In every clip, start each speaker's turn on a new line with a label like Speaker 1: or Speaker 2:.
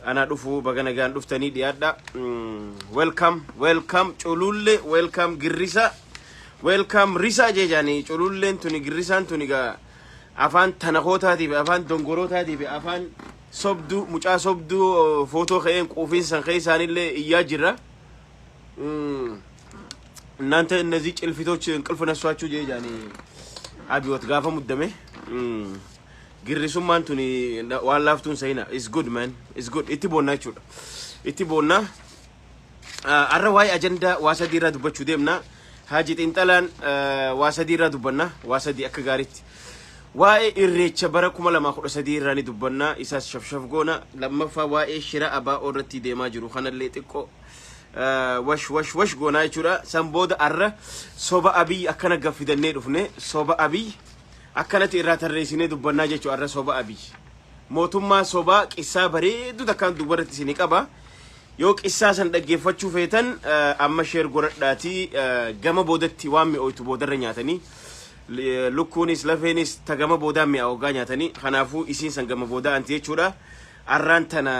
Speaker 1: أنا دفو بغنا جان دفتني ديادا welcome چولولة welcome جريسا welcome ريسا جاني چولولة توني جريسان توني جا أفان تناقوتها دي بأفان دونغوروتها دي بأفان صبدو مجا صبدو فوتو خيم كوفين سنخي ساني اللي ياجرة نانت النزيج الفيتوش كل فنسواتشو جاني أبي وتقافا مدمه Girrisumman tuni waan laaftun sayna is good man is good itti bonna chuda itti bonna arra way agenda wasadira dubachuu deemna haji xinxalaan wasadira dubanna wasadi akka gaaritti waa'ee irreecha bara 2013 irraa ni dubbanna isaas shafshaf goona lammaffaa waa'ee shira abaa irratti deemaa jiru kanallee xiqqoo wash goona jechuudha san booda arra soba abii akkana gaffidannee dhufne soba abii akkanatti irraa tarreessinee dubbannaa jechuun arra soba abii mootummaa soba qissaa bareedu takkaan dubarratti isinii qaba yoo qissaa san dhaggeeffachuu feetan amma sheer godhadhaatii gama boodatti waan mi'ooytu boodarra nyaatanii lukkuunis lafeenis ta gama boodaan mi'aawogaa nyaatanii kanaafuu isiin san gama boodaa anti jechuudha arraan tana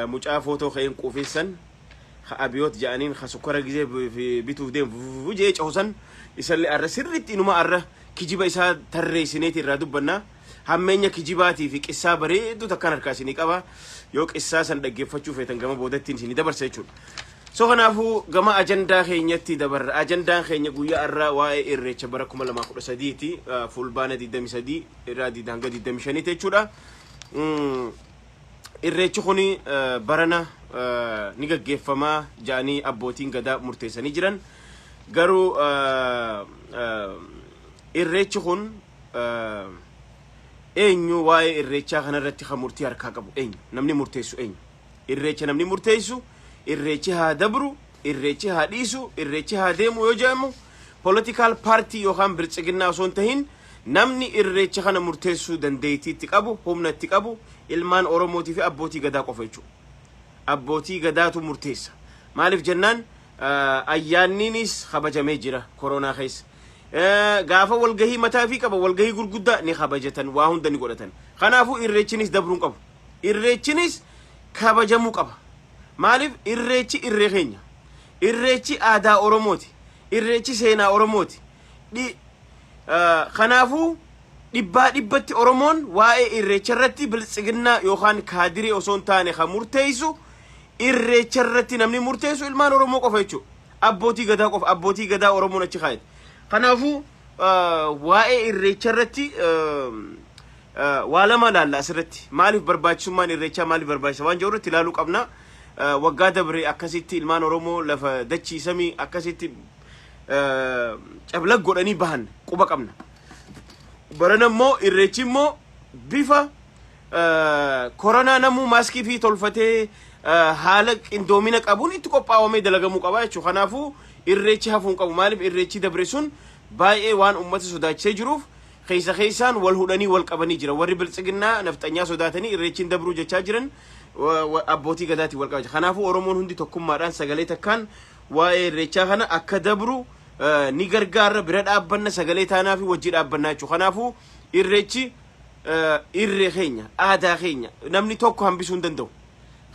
Speaker 1: mucaa footoo ka'een quufeessan abiyoot ja'aniin sukkara gizee bituuf deemu jee coosan isallee arra sirriitti inuma arra kijiba isaa tarreessineeti irraa dubbanna hammeenya kijibaatii fi qissaa bareedu takkaan harkaa isinii qaba yoo qissaa san dhaggeeffachuu feetan gama boodatti isinii dabarsa jechuudha so kanaafuu gama ajandaa keenyatti dabarra ajandaan keenya guyyaa irraa waa'ee irreecha bara 2013 ti fulbaana 23 irraa hanga 25 jechuudha irreechi kuni barana ni gaggeeffamaa jaanii abbootiin gadaa murteessanii jiran garuu irreechi kun eenyu waa'ee irreechaa kanarratti kan murtii harkaa qabu eenyu namni murteessu eenyu irreecha namni murteessu irreechi haa dabru irreechi haa dhiisu irreechi haa deemu yoo jedhamu political party yookaan biltsiginnaa osoo hin tahin namni irreecha kana murteessuu dandeettiitti qabu humnatti qabu ilmaan oromootii fi abbootii gadaa qofa jechuudha abbootii gadaatu murteessa maaliif jennaan ayyaanniinis kabajamee jira koronaa keessa gaafa walgahii mataa fi qaba walgahii gurguddaa ni kabajatan waa hunda ni godhatan kanaafuu irreechinis dabruun qabu irreechinis kabajamuu qaba maaliif irreechi irree keenya irreechi aadaa oromooti irreechi seenaa oromooti kanaafuu dhibbatti oromoon waa'ee irreecha irratti biltsiginnaa yookaan kaadirii osoo hin taane kan murteessu irreecha irratti namni murteessu ilmaan oromoo qofa jechuudha abbootii gadaa qofa abbootii gadaa oromoon achi kaayate kanaafuu waa'ee irreecha irratti waa lama laalla asirratti maaliif barbaachisummaan irreechaa maaliif barbaachisa waan jedhu irratti ilaaluu qabna waggaa dabre akkasitti ilmaan oromoo lafa dachii samii akkasitti cablag godhanii bahan quba qabna barana immoo irreechi immoo bifa koronaa namuu maaskii fi tolfatee haala qindoomina qabuun itti qophaa'amee dalagamuu qaba jechuudha kanaafuu irreechi hafuun qabu maaliif irreechi dabre sun baay'ee waan ummata sodaachisee jiruuf keessaan wal hudhanii wal qabanii jira warri biltsiginnaa nafxanyaa sodaatanii irreechiin dabruu jechaa jiran abbootii gadaati wal qabaa kanaafuu oromoon hundi tokkummaadhaan sagalee takkaan waa'ee irreechaa kana akka dabru ni gargaara bira dhaabbanna sagalee taanaa fi wajji dhaabbannaa jechuudha kanaafuu irreechi irree keenya aadaa keenya namni tokko hambisuu hin danda'u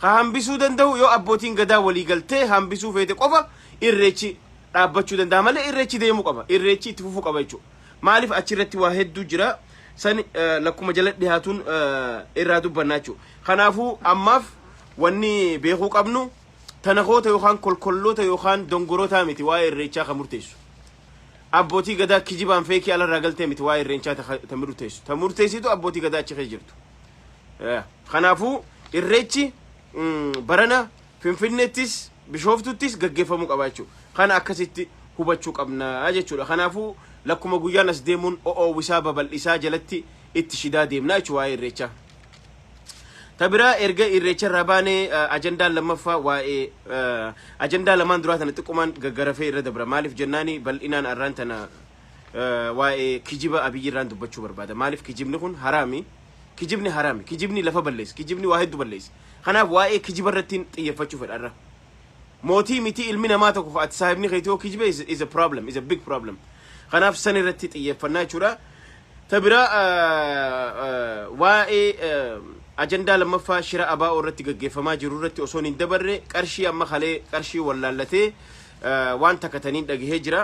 Speaker 1: ka hambisuu danda'u yoo abbootiin gadaa walii galtee hambisuu feete qofa irreechi dhaabbachuu danda'a malee irreechi deemuu qaba irreechi itti fufuu qaba jechuudha maaliif achirratti waa hedduu jira san lakkuma jala dhiyaatuun irraa dubbannaa jechuudha kanaafuu ammaaf wanni beekuu qabnu tanakoota yookaan kolkolloota yookaan dongoroota miti waa'ee irreechaa kan murteessu abbootii gadaa kijibaan feekii alarraa galtee miti waa'ee irreechaa ta murteessu ta murteessitu abbootii gadaa achi keessa jirtu kanaafuu irreechi barana finfinneettis bishoftuttis gaggeeffamuu qaba jechuudha kana akkasitti hubachuu qabna jechuudha kanaafuu lakkuma guyyaan as deemuun wisaa babal'isaa jalatti itti shidaa deemna jechuudha waa'ee irreechaa tabiraa erga irreecha irraa baanee ajandaan lammaffaa waa'ee ajandaa lamaan duraa tana xiqqoomaan gaggarafee irra dabra maaliif jennaani bal'inaan arraan tana waa'ee kijiba abiyyi irraan dubbachuu barbaada maaliif kijibni kun haraami kijibni lafa balleessa kijibni waa hedduu balleessa kanaaf waa'ee kijiba irratti xiyyeeffachuu fedha arra mootii miti ilmi namaa tokko ati saahibni keetoo kijibe is a problem is a big problem kanaaf san irratti xiyyeeffannaa jechuudha tabiraa waa'ee ajanda lammaffaa shira abaa irratti gaggeeffamaa jiru irratti osoo hin dabarre qarshii amma khalee qarshii wallaallatee waan takkataniin dhagahee jira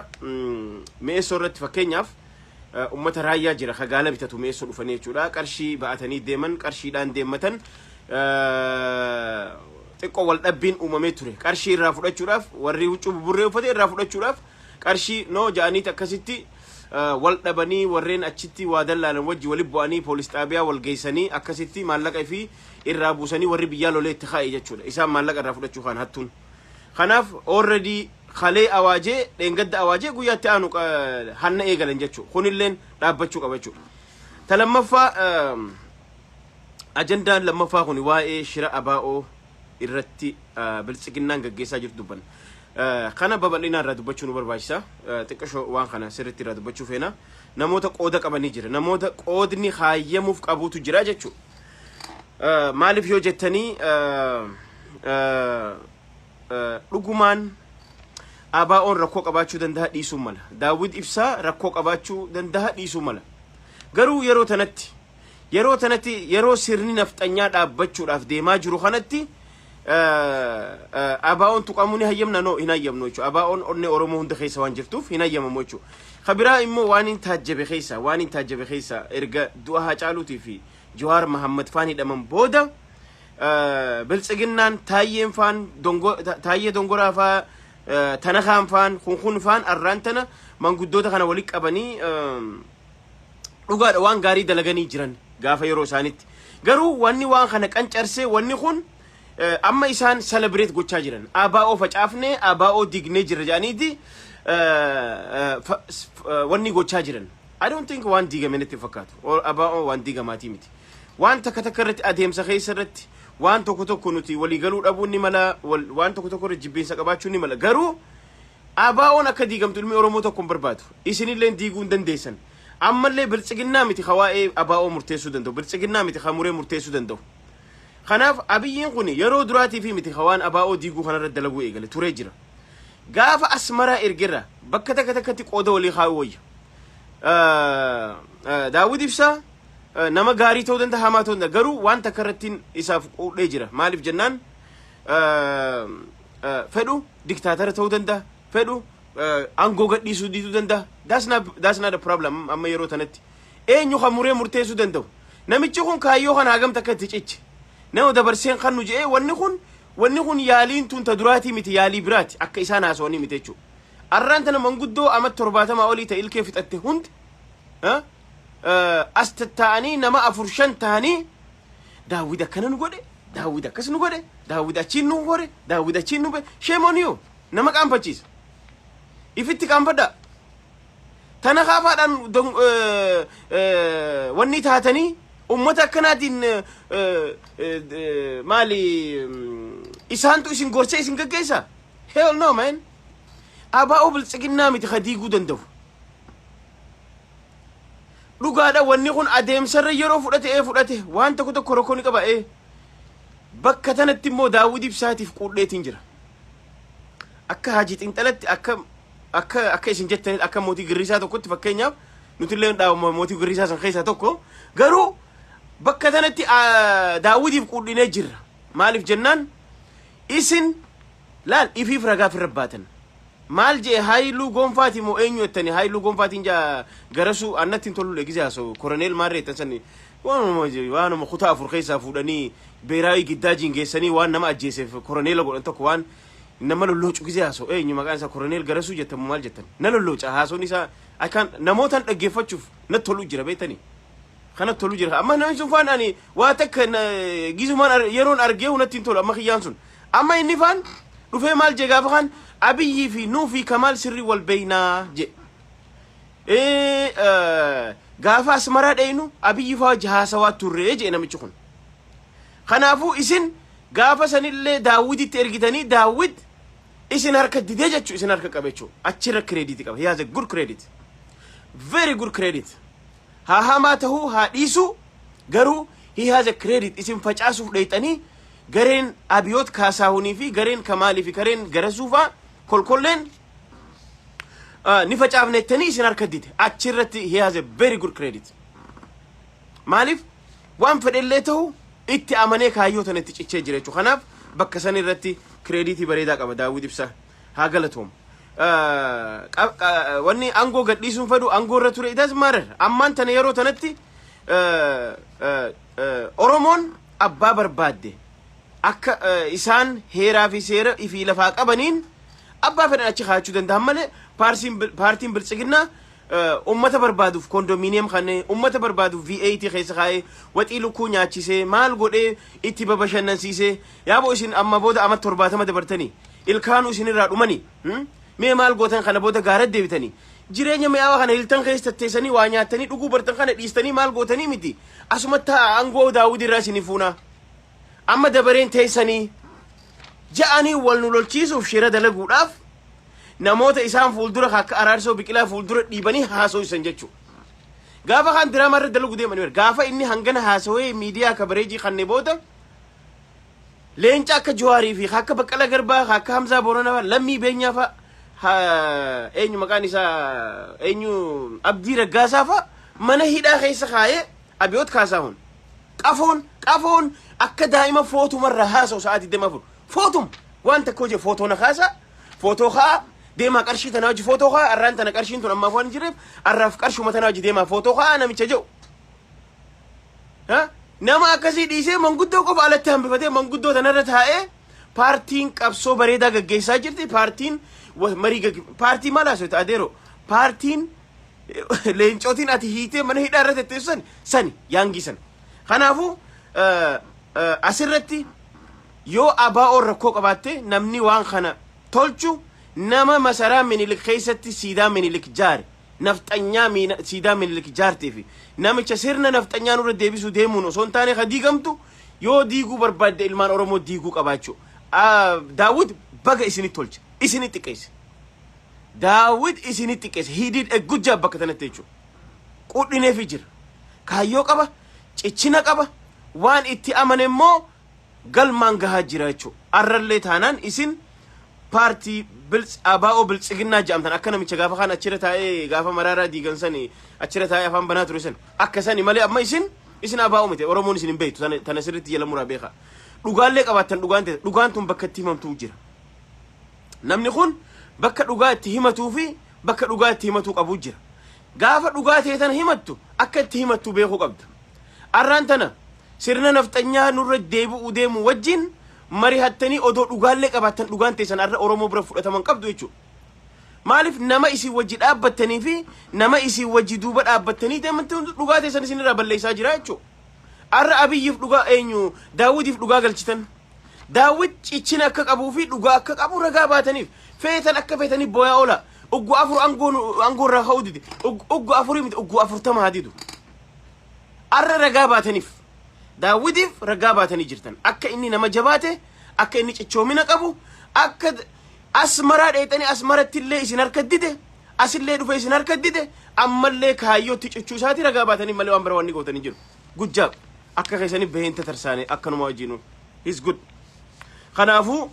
Speaker 1: meesoo irratti fakkeenyaaf ummata raayyaa jira khagaala bitatu meesoo dhufanii jechuudha qarshii ba'atanii deeman qarshiidhaan deemmatan xiqqoo wal dhabbiin uumamee ture qarshii irraa fudhachuudhaaf warri huccuu burree uffate irraa fudhachuudhaaf qarshii noo ja'aniit akkasitti wal dhabanii warreen achitti waa dallaalan wajji wali bu'anii poolis xaabiyaa wal geessanii akkasitti maallaqa fi irraa buusanii warri biyyaa lolee itti kaa'e jechuudha isaan maallaqa irraa fudhachuu kan hattuun kanaaf already khalee awaajee dheengadda awaajee guyyaatti aanu hanna eegalan jechuudha kunilleen dhaabbachuu qaba jechuudha talammaffaa ajandaan lammaffaa kun waa'ee shira abaa'oo irratti biltsiginnaan gaggeessaa jirtu dubban kana babal'inaan irraa dubbachuu nu barbaachisa xiqqashoo waan kana sirriitti irraa dubbachuu feena namoota qooda qabanii jira namoota qoodni haayyamuuf qabuutu jira jechuudha maaliif yoo jettanii dhugumaan abaa'oon rakkoo qabaachuu danda'a dhiisuu mala daawwid ibsaa rakkoo qabaachuu danda'a dhiisuu mala garuu yeroo tanatti yeroo sirni nafxanyaa dhaabbachuudhaaf deemaa jiru kanatti abaa'oon tuqamuu ni hayyamna noo hin hayyamnu jechuudha abaa'oon onne oromoo hunda keessa waan jirtuuf hin hayyamamu jechuudha kabiraa immoo waan hin taajjabe keessa erga du'a Haacaaluutii fi Jawaar Mahammad faan hidhaman booda biltsiginnaan taayyeen faan taayyee dongoraa faa tanakaan faan kun faan arraan tana manguddoota kana walitti qabanii dhugaadha waan gaarii dalaganii jiran gaafa yeroo isaanitti garuu wanni waan kana qancarsee wanni kun amma isaan celebrate gochaa jiran abaa'oo facaafne abaa'oo dignee jira jedhaniiti wanni gochaa jiran I don't think waan diigame natti fakkaatu abaa'oo waan diigamaatii miti waan takka irratti adeemsa keessa irratti waan tokko nuti walii galuu dhabuun ni mala waan tokko irratti jibbiinsa qabaachuun ni mala garuu abaa'oon akka diigamtu ilmi oromoo tokko hin barbaadu isinillee diiguu hin dandeessan ammallee biltsiginnaa miti waa'ee abaa'oo murteessuu danda'u biltsiginnaa miti muree murteessuu danda'u kanaaf abiyyiin kun yeroo duraatii fi miti waan abaa'oo diiguu kanarratti dalaguu eegale turee jira gaafa asmaraa ergerra bakka takkatti qooda walii kaa'u wayya daawwid ibsaa nama gaarii ta'uu danda'a hamaa ta'uu danda'a garuu waan takka irratti isaaf quudhee jira maaliif jennaan fedhu diktaatara ta'uu danda'a fedhu aangoo gadhiisuu diituu danda'a that's not a problem amma yeroo tanatti eenyu muree murteessuu danda'u namichi kun kaayyoo kana hagam takka itti ciche nama dabarseen kan nu jedhee wanni kun yaaliin tun ta duraatii miti yaalii biraati akka isaan haasawanii miti jechuudha arraan tana manguddoo amat 70 olii ta'e ilkee fixatte hundi as taa'anii nama 4-5 ta'anii daawwid akkana nu godhe daawwid akkas nu godhe daawwid achiin nu godhe daawwid achiin nu godhe sheemoniyo nama qaanfachiisa ifitti qaanfadha tana kaafaadhaan wanni taatanii ummata akkanaatiin maali isaantu isin gorsee isin gaggeessa hell no man abaa'oo biltsiginnaa miti diiguu danda'u dhugaadha wanni kun adeemsarra yeroo fudhate waan tokko rakkoo ni qaba bakka tanatti immoo daawwid ibsaatiif quudheetiin jira akka hajii xinxalatti akka isin jettaniit akka mootii girriisaa tokkotti fakkeenyaaf nuti illee mootii girriisaa san keessaa tokko garuu bakka tanatti daawwidiif quudhinee jirra maaliif jennaan isin laal ifiif ragaa fi rabbaatan maal jee haayiluu gonfaati moo eenyu jettani haayiluu gonfaatiin jaa garasu annattiin toluu leegizaa so koroneel maarreettan sanni waanuma kutaa afur keessaa fuudhanii beeraawii giddaajiin geessanii waan nama ajjeeseef koroneela godhan tokko waan nama lolloocu gizee haasoo eenyu maqaan isaa koroneel garasuu jettamu maal jettan na lollooca haasoon isaa akaan namootaan dhaggeeffachuuf na toluu jira beektanii kana toluu jira amma namni sun faan ani waa takka gizumaan yeroon argee hunattiin tolu amma kiyyaan sun amma inni faan dhufee maal jee gaafa kan abiyyi fi nuu fi kamaal sirri wal beeynaa je gaafa asmaraa dheeynu abiyyi faa haasawaa turree jee namichi kun kanaafuu isin gaafa sanillee daawwiditti ergitanii daawwid isin harka didee jechuu isin harka qabe jechuu achirra credit qaba he has a good credit very good credit haa hamaa tahuu haa dhiisu garuu he has a credit isin facaasuuf dheeyxanii gareen abiyoot kaasaahunii fi gareen kamaalii fi gareen garasuufaa kolkolleen ni facaafnettanii isin harka dide achirratti he has a very good credit maaliif waan fedhellee ta'u itti amanee kaayyoo tan itti cichee jira jechuudha. Kanaaf bakka san irratti kireeditii bareedaa qaba Daawud Ibsaa. Haa galatoom. Wanni aangoo gadhiisuun fedhu aangoo irra ture idas maarar ammaan tana yeroo tanatti Oromoon abbaa barbaadde akka isaan heeraa fi seera ifii lafaa qabaniin abbaa fedhan achi kaachuu danda'an malee paartiin biltsiginnaa ummata barbaaduuf kondominiyeem kanneen ummata barbaaduuf V8 keessa kaa'ee waxii lukkuu nyaachisee maal godhee itti babashannansiisee yaaboo isin amma booda amma 70 dabartanii ilkaanu isin irraa dhumanii mee maal gootan kana booda gaara deebitanii jireenya mi'aawa kana hiltan keessa teessanii waa nyaatanii dhuguu bartan kana dhiistanii maal gootanii miti asumatti aangoo Daawud irraa isin fuuna amma dabareen teessanii ja'anii wal nu lolchiisuuf shira dalaguudhaaf namoota isaan fuuldura akka Araarsoo Biqilaa fuuldura dhiibanii haaso'isan jechuudha. Gaafa kan diraamaa irra dalagu deemanii gaafa inni hangana haasawee miidiyaa kabareejii kannee booda leenca akka Jawaarii fi akka Baqqalaa Garbaa akka Hamzaa Booranaa lammii beenyaa fa'a eenyu maqaan isaa eenyu Abdii Raggaasaa fa'a mana hidhaa keessa kaayee Abiyoot Kaasaahun qafoon akka daa'ima footumarra haasa'u sa'aatii deemaa furu footum waan tokko hojii footoona kaasaa footoo kaa deemaa qarshii tanaa hojii footoo kaa arraan tana qarshiin tun ammaaf waan jireef arraaf qarshuma tanaa hojii deemaa footoo kaa namicha jedhu nama akkasii dhiisee manguddoo qofa alatti hambifatee manguddoo tanarra taa'ee paartiin qabsoo bareedaa gaggeessaa jirti paartiin paartii maal haasawte adeero paartiin leencootiin ati hiitee mana hidhaa irra tetteessu sani yaangisan kanaafuu asirratti yoo ABO rakkoo qabaatte namni waan kana tolchu nama masaraa Minilik keessatti siidaa Minilik jaare nafxanyaa siidaa Minilik jaarteefi namicha sirna nafxanyaa nurra deebisuu deemuun osoo hin taane ka diigamtu yoo diiguu barbaadde ilmaan Oromoo diiguu qabaachuu Daawud baga isinitti tolche isinitti xiqqeesse Daawud isinitti xiqqeesse he did a good job bakka tanatti jechuudha qudhineefi jira kaayyoo qaba cichina qaba waan itti amane immoo galmaan gahaa jira jechuudha arrallee taanaan isin paartii ABO biltsiginnaa jedhamtan akka namicha gaafa kan achira taa'ee gaafa maraaraa diigan sani achira taa'ee afaan banaa ture san akka sani malee amma isin ABO mite Oromoon isin hin beektu tana sirriitti jala muraa beeka dhugaallee qabaattan dhugaan tun bakka itti himamtuu jira namni kun bakka dhugaa itti himatuu fi bakka dhugaa itti himatuu qabu jira gaafa dhugaa ta'e tana himattu akka itti himattu beekuu qabda arraan tana sirna nafxanyaa nurra deebi'uu deemu wajjin mari hattanii odoo dhugaallee qabaattan dhugaan teessan arra Oromoo bira fudhataman qabdu jechuudha. Maaliif nama isin wajji dhaabbattanii fi nama isin wajji duuba dhaabbattanii deemantu dhugaa teessan isin irraa balleessaa jira jechuudha. Arra Abiyyiif dhugaa eenyu Daawudiif dhugaa galchitan. Daawud cichina akka qabuu fi dhugaa akka qabu ragaa baataniif feetan akka feetanii booyaa oola. Uggu afur aangoo irraa ka'uu dide. Uggu afurii miti uggu 40 hadidu. Arra ragaa baataniif. Daawudiif ragaa baatanii jirtan akka inni nama jabaate akka inni cichoomina qabu akka asmaraa dheetanii asmaratti illee isin harka dide asillee dhufe isin harka dide ammallee kaayyootti cichuu isaati ragaa baatanii malee waan bira wanni gootanii jiru gujjaa akka keessanii beenta tarsaane akkanuma wajjinu is good kanaafuu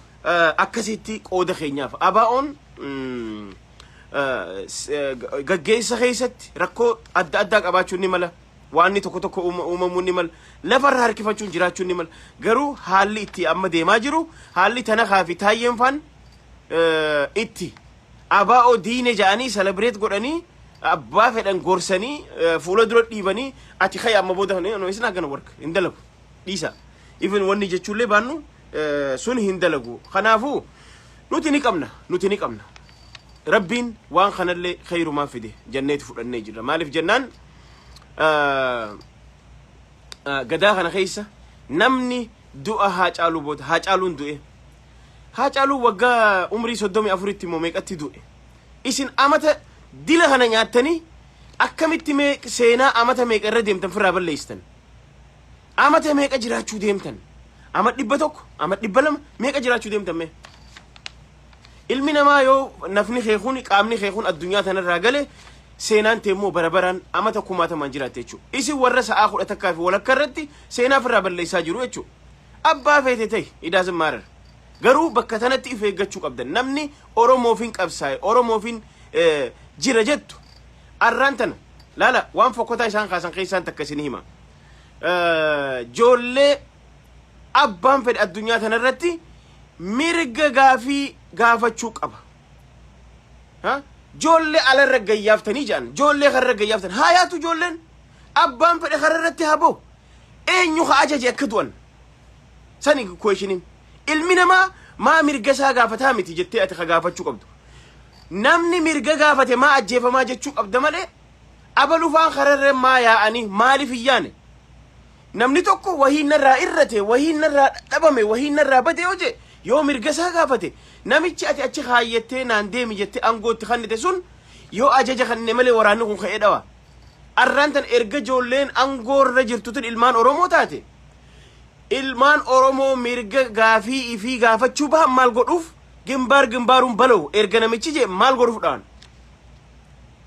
Speaker 1: akkasitti qooda keenyaaf ABO'n gaggeessa keessatti rakkoo adda addaa qabaachuun ni mala waan tokko uumamuun ni mala lafarra harkifachuun jiraachuun ni mala garuu haalli itti amma deemaa jiru haalli tana kaafi taayyeen faan itti ABO diine ja'anii celebrate godhanii abbaa fedhan gorsanii fuula dura dhiibanii ati khay amma booda no isin agana work indalagu dhiisa even wanni jechuullee baannu sun hindalagu kanaafuu nuti ni qabna rabbiin waan kanallee khayrumaa fide janneeti fudhannee jirra maaliif jennaan gadaa kana keessa namni du'a Haacaaluu booda Haacaaluun du'e Haacaaluu waggaa umrii 34 tti immoo meeqatti du'e isin amata dila kana nyaattanii akkamitti seenaa amata meeqa irra deemtan firraa balleesstan amata meeqa jiraachuu deemtan ama 100 ama 200 meeqa jiraachuu deemtan mee ilmi namaa yoo nafni keekuun qaamni keekuun addunyaa tanarraa gale seenaan teemmoo barabaraan amata 1000 jiraate jechuudha isin warra sa'a 10 fi walakka irratti seenaa firraa balleessaa jiru jechuudha abbaa feete ta'e idaasin maarar garuu bakka tanatti if eeggachuu qabdan namni Oromoofiin qabsaa'e Oromoofiin jira jettu arraan tana laala waan fokkotaa isaan kaasan keessaan takka isin hima joollee abbaan fedhe addunyaa tanarratti mirga gaafii gaafachuu qaba. Joollee alarra gayyaaftanii jedhan joollee karra gayyaaftanii haayaatu joolleen abbaan fedhe kararratti haboo eenyu ka ajaje akka du'an sani question ilmi namaa maa mirga isaa gaafataa miti jettee ati ka gaafachuu qabdu. Namni mirga gaafate maa ajjeefamaa jechuu qabda malee abalufaan kararra maa yaa'anii maaliif iyyaane namni tokko wahiinarraa irrate wahiinarraa dhabame wahiinarraa bade hoje yoo mirga isaa gaafate namichi ati achi kaayyattee naan deemi jettee angootti kannite sun yoo ajaja kanne malee waraanni kun ka'ee dhawa. Arrantan erga joolleen angoorra jirtutin ilmaan Oromoo taate ilmaan Oromoo mirga gaafii ifii gaafachuu bahan maal godhuuf gimbaaruun balaw erga namichi je maal godhuufdhaan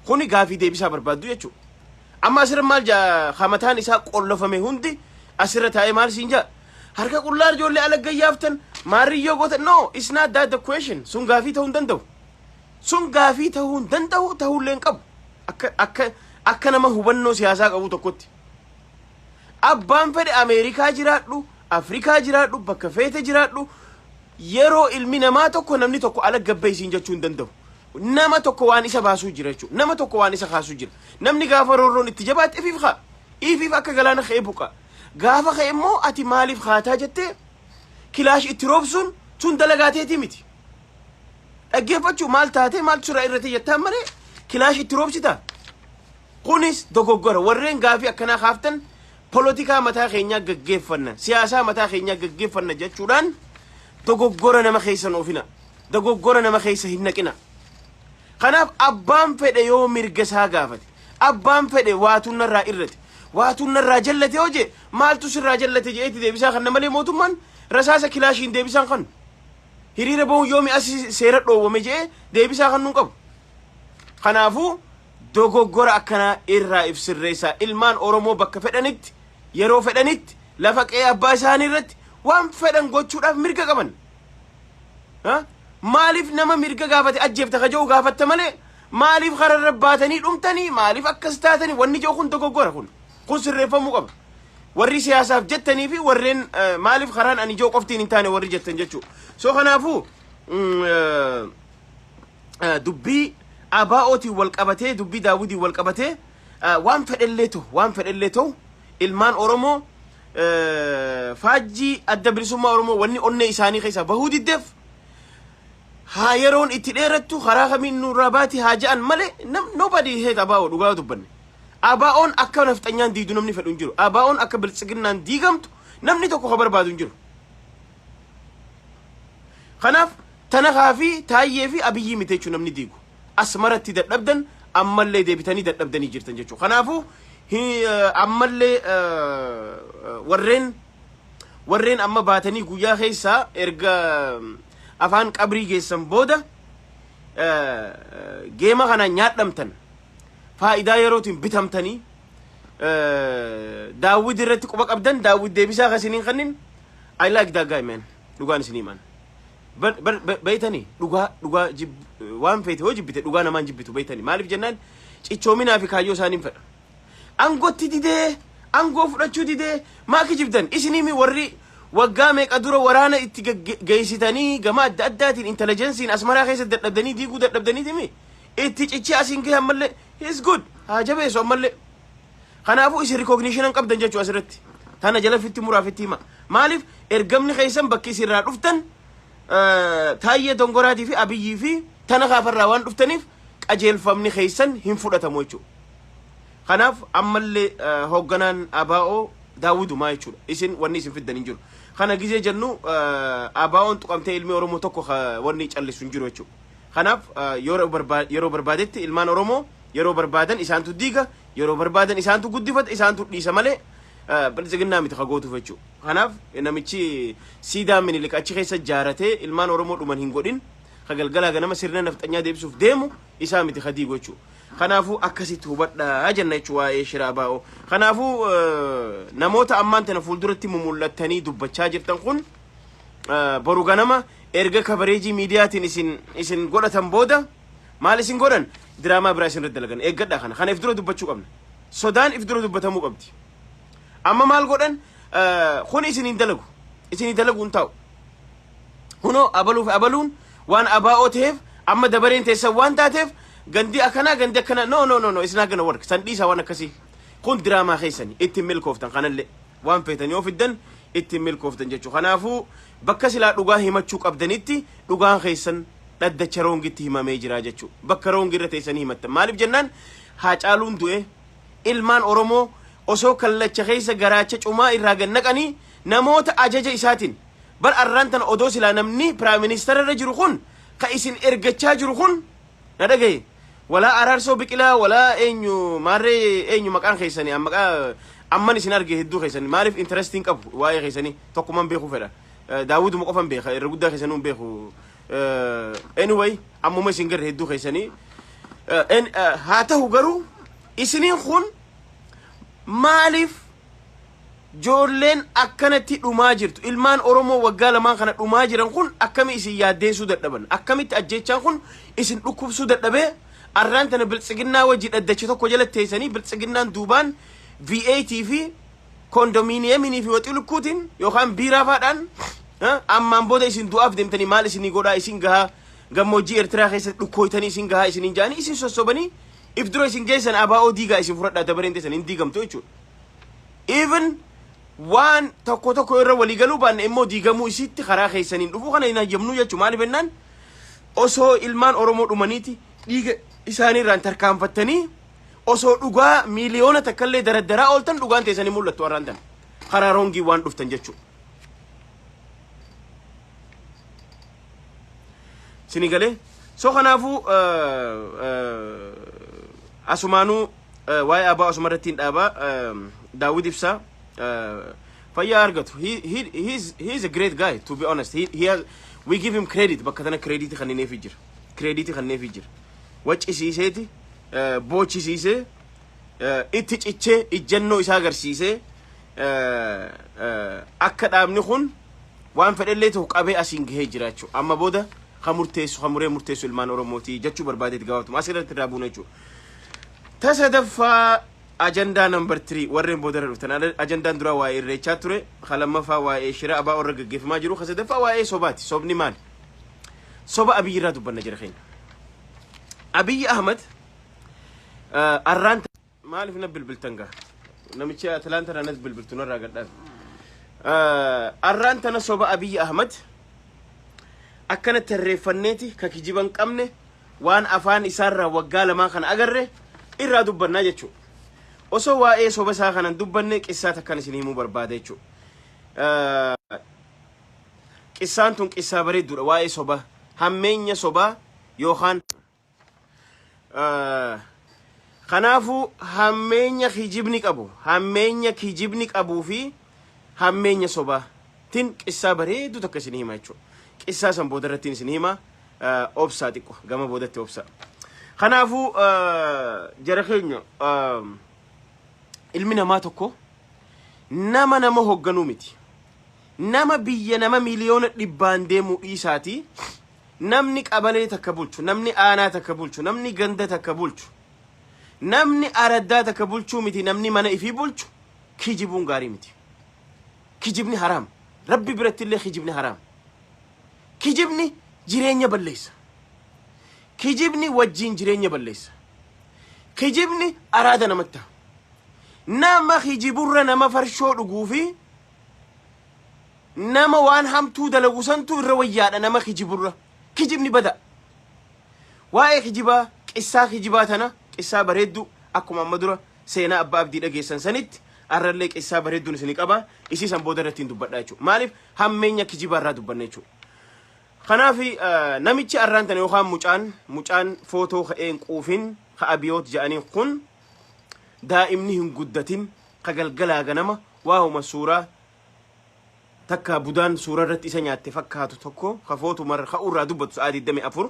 Speaker 1: kuni gaafii deebisaa barbaaddu jechuudha. Amma asirra maal jaa hamataan isaa qollofame hundi asirra taa'ee maal siin jaa harka qullaar joollee ala gayyaaftan maariyyoo goota no it's not that the question sun gaafii ta'uu hin danda'u sun gaafii ta'uu hin danda'u ta'uullee hin qabu akka nama hubannoo siyaasaa qabu tokkotti. Abbaan fedhe Ameerikaa jiraadhu Afrikaa jiraadhu bakka feete jiraadhu yeroo ilmi namaa tokko namni tokko ala gabbeeysiin jechuu hin danda'u. Nama tokko waan isa baasuu jira jechuudha. Nama tokko waan isa kaasuu jira. Namni gaafa roorroon itti jabaate ifiif akka galaana ka'ee buqa. Gaafa ka'e immoo ati maaliif haataa jettee kilaash itti roobsuun sun dalagaateeti miti. Dhaggeeffachuu maal taatee maaltu suraa irratti jettaan malee kilaash itti roobsita. Kunis dogoggora warreen gaafii akkanaa kaaftan polotikaa mataa keenyaa gaggeeffanna siyaasaa mataa keenyaa gaggeeffanna jechuudhaan dogoggora nama keessa noofina dogoggora nama keessa hin naqina. Kanaaf abbaan fedhe yoo mirga isaa gaafate abbaan fedhe waatunarraa irrate waatunarraa jallate hoje maaltu sirraa jallate jeeti deebisaa kan malee mootummaan rasaasa kilaashiin deebisaan kan hiriira bahu yoomi as seera dhoowwame jee deebisaa kan nun qabu. Kanaafuu dogoggora akkanaa irraa ibsirreessaa ilmaan Oromoo bakka fedhanitti yeroo fedhanitti lafa qe'ee abbaa isaanii irratti waan fedhan gochuudhaaf mirga qaban. Maaliif nama mirga gaafate ajjeefta kajoo gaafatta malee maaliif kararra baatanii dhumtanii maaliif akkas taatanii wanni joo kun dogoggora kun sirreeffamuu qaba. Warri siyaasaaf jettanii fi warreen maaliif karaan ani joo qoftiin hin taane warri jettan jechuudha. So kanaafuu dubbii abaa'ootiin wal qabatee dubbii daawwitiin wal qabatee waan fedhellee ta'u ilmaan Oromoo faajjii adda bilisummaa Oromoo wanni onnee isaanii keessa bahuu diddeef haa yeroon itti dheerattu karaa kamiin nurraa baati haa ja'an malee nobody hate abaa'oo dhugaa dubbanne. Abaa'oon akka nafxanyaan diidu namni fedhu hin jiru. Abaa'oon akka biltsiginnaan diigamtu namni tokko ka barbaadu hin jiru. Kanaaf Tanahaa fi Taayyee fi Abiyyii miti jechuun namni diigu. Asmaratti dadhabdan ammallee deebitanii dadhabdanii jirtan jechuudha. Kanaafuu ammallee warreen amma baatanii guyyaa keessaa erga afaan qabrii geessan booda geema kana nyaadhamtan faayidaa yerootiin bitamtanii daawwid irratti quba qabdan daawwid deebisaa kasiniin kannin I like that guy man dhugaan isinii man baytanii dhugaa waan feete hoo jibbite dhugaa namaan jibbitu baytanii maaliif jennaan cichoominaa fi kaayyoo isaaniin fedha angootti didee angoo fudhachuu didee maaki jibdan isinii warri waggaa meeqa dura waraana itti geessitanii gama adda addaatiin intelligensiin asmaraa keessa dadhabdanii diiguu dadhabdanii dimi itti cichi asiin gahe ammallee he's good haa jabeessu ammallee. Kanaafuu isin recognition qabdan jechuu asirratti tana jala fitti muraafitti hima maaliif ergamni keessan bakki isinirraa dhuftan Taayyee Dongoraatii fi Abiyyii fi tana kaafarraa waan dhuftaniif qajeelfamni keessan hin fudhatamu jechuudha. Kanaaf ammallee hoogganaan abaa'oo daawwidumaa jechuudha isin wanni isin fiddan hin jiru. Kana gizee jennu abaa'oon tuqamtee ilmi Oromoo tokko wanni callisu hin jiru jechuudha. Kanaaf yeroo barbaadetti ilmaan Oromoo yeroo barbaadan isaantu diiga yeroo barbaadan isaantu guddifata isaantu dhiisa malee biltsiginnaa miti kagootuuf jechuudha. Kanaaf namichi siidaa Minilik achi keessa jaaratee ilmaan Oromoo dhuman hin godhin kagalgalaa ganama sirna nafxanyaa deebisuuf deemu isaa miti kadiigo jechuudha. Kanaafuu akkasitti hubadhaa jenna jechuudha waa'ee shira abaa'oo. Kanaafuu namoota ammaan tana fuulduratti mumul'attanii dubbachaa jirtan kun boru ganama erga kabareejii miidiyaatiin isin godhatan booda maal isin godhan diraamaa biraa isin irratti dalagan eeggadhaa kana if dura dubbachuu qabna sodaan if dura dubbatamuu qabdi. Amma maal godhan kun isin hin dalagu isini dalaguun taa'u huno abaluuf abaluun waan abaa'oo ta'eef amma dabareen teessan waan taateef gandi akkana no it's not gonna work san dhiisa waan akkasii kun diraamaa keessanii ittiin milkooftan kanallee waan feetanii ofiddan ittiin milkooftan jechuu kanaafuu bakka silaa dhugaa himachuu qabdanitti dhugaan keessan dhaddacha roongitti himamee jira jechuu bakka roongirra teessanii himattan maaliif jennaan Haacaaluun du'e ilmaan Oromoo osoo kallacha keessa garaacha cumaa irraa gannaqanii namoota ajaja isaatiin bar arrantan odoo silaa namni prime minister irra jiru kun ka isin ergachaa jiru kun na dhagaye wala Araarsoo Biqilaa wala eenyu maarree eenyu maqaan keessanii amman isin arge hedduu keessanii maaliif interesting qabu waa'ee keessanii tokkuman beeku fedha Daawud mo qofan beeka irra guddaa keessanii beeku anyway ammuma isin garre hedduu keessanii haa ta'u garuu isiniin kun maaliif joolleen akkanatti dhumaa jirtu ilmaan Oromoo waggaa lamaan kana dhumaa jiran kun akkami isin yaaddeessuu dadhaban akkamitti ajjechaan kun isin dhukkubsuu dadhabee arraan tana biltsiginnaa wajji dhaddacha tokko jalatti teessanii biltsiginnaan duubaan VAT fi kondominiyeemii fi waxii lukkuutiin yookaan biiraa faadhaan ammaan booda isin du'aaf deemtanii maal isinii godhaa isin gahaa gammoojjii Eertiraa keessatti dhukkooytanii isin gahaa isiniin jaanii isin sossobanii if dura isin geessan abaa'oo diigaa isin fudhadhaa dabareen teessan hin diigamtu jechuudha. Even waan tokko irra walii galuu baanne immoo diigamuu isitti karaa keessaniin dhufuu kana hin hayyamnuu jechuudha. Maaliif jennaan osoo ilmaan Oromoo dhumaniiti dhiiga isaaniirraan tarkaanfattanii osoo dhugaa miiliyoona takkallee daraddaraa ooltan dhugaan teessanii mul'attu warraan tan karaa roongii waan dhuftan jechuudha. Sinigalee so kanaafuu asumaanuu waa'ee abaa asumarrattiin dhaabaa Daawud Ibsaa fayyaa argatu he's a great guy to be honest we give him credit bakka tana credit kanneefi jira waccisiiseeti boochisiisee itti cichee ijjannoo isaa agarsiisee akka dhaabni kun waan fedhellee ta'u qabee asiin gahee jiraachuu amma booda hamuree murteessu ilmaan Oromootii jechuu barbaadeeti gaafatu asirratti irraa buuna jechuudha. Tasadaffa agenda number 3 warreen boodara dhuftan agendaan dura waa'ee irreechaa ture lammaffaa waa'ee shira abaa warra gaggeeffamaa jiru tasadaffa waa'ee sobaati sobni maal soba Abiyyi irraa dubbanna jira keenya Abiyyi Ahmad arraan maaliif na bilbiltan gaa namichi Atlanta ranas bilbiltu narraa gadhaaf arraan tana soba Abiyyi Ahmad akkana tarreeffanneeti ka kijiban qabne waan afaan isaarraa waggaa lamaa kana agarre irraa dubbannaa jechuudha. Osoo waa'ee soba isaa kanan dubbanne qissaa takkan isin himuu barbaada jechuudha. Qissaan tun qissaa bareedduudha waa'ee soba hammeenya sobaa yookaan kanaafuu hammeenya kijibni qabuu fi hammeenya sobaa tin qissaa bareeddu takka isin hima jechuudha. Qissaa san boodarrattiin isin hima obsaa xiqqo gama boodatti obsaa. Kanaafuu jara keenya ilmi namaa tokko nama hogganuu miti. Nama biyya nama miliyoona dhibbaan deemuu dhiisaati. Namni qabalee takka bulchu, namni aanaa takka bulchu, namni ganda takka bulchu, namni araddaa takka bulchuu miti, namni mana ifii bulchu kijibuun gaarii miti. Kijibni haraam. Rabbi biratti illee kijibni haraam. Kijibni jireenya balleessa. Kijibni wajjin jireenya balleessa. Kijibni araada namatti ta'a. Nama kijiburra nama farshoo dhuguu fi nama waan hamtuu dalagu santu irra wayyaadha nama kijiburra. Kijibni bada. Waa'ee kijibaa qissaa kijibaa tana qissaa bareeddu akkuma amma dura seenaa abbaa abdii dhageessan sanitti arrallee qissaa bareedduun isin qaba isii san booda irratti dubbadhaa jechuudha. Maaliif hammeenya kijibaa irraa dubbanna jechuudha. Kanaafi namichi arraan tana yookaan mucaan footoo ka'een quufin ka abiyoot jedhanii kun daa'imni hin guddatin ka galgalaa ganama waa'uma suuraa takka budaan suuraa irratti isa nyaatte fakkaatu tokko ka footu marra ka urraa dubbatu sa'aa 24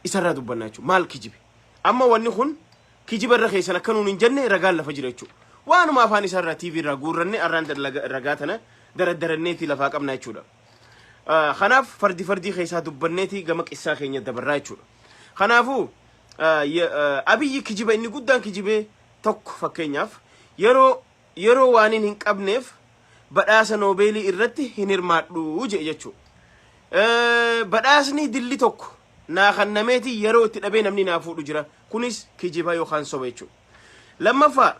Speaker 1: isarraa dubbanna jechuudha. Maal kijibe amma wanni kun kijiba irra keessan akkanuun hin jenne ragaan lafa jira jechuudha. Waanuma afaan isarraa TV irraa guurranne arraan ragaa tana daraddaranneetii lafaa qabna jechuudha. Kanaaf fardi keessaa dubbanneeti gama qissaa keenya dabarraa jechuudha. Kanaafuu Abiyyi kijiba inni guddaan kijibee tokko fakkeenyaaf yeroo waaniin hin qabneef badhaasa noobeelii irratti hin hirmaadhu je jechuudha. Badhaasni dilli tokko naa kannameeti yeroo itti dhabee namni naa fuudhu jira. Kunis kijiba yookaan soba jechuudha. Lammaffaa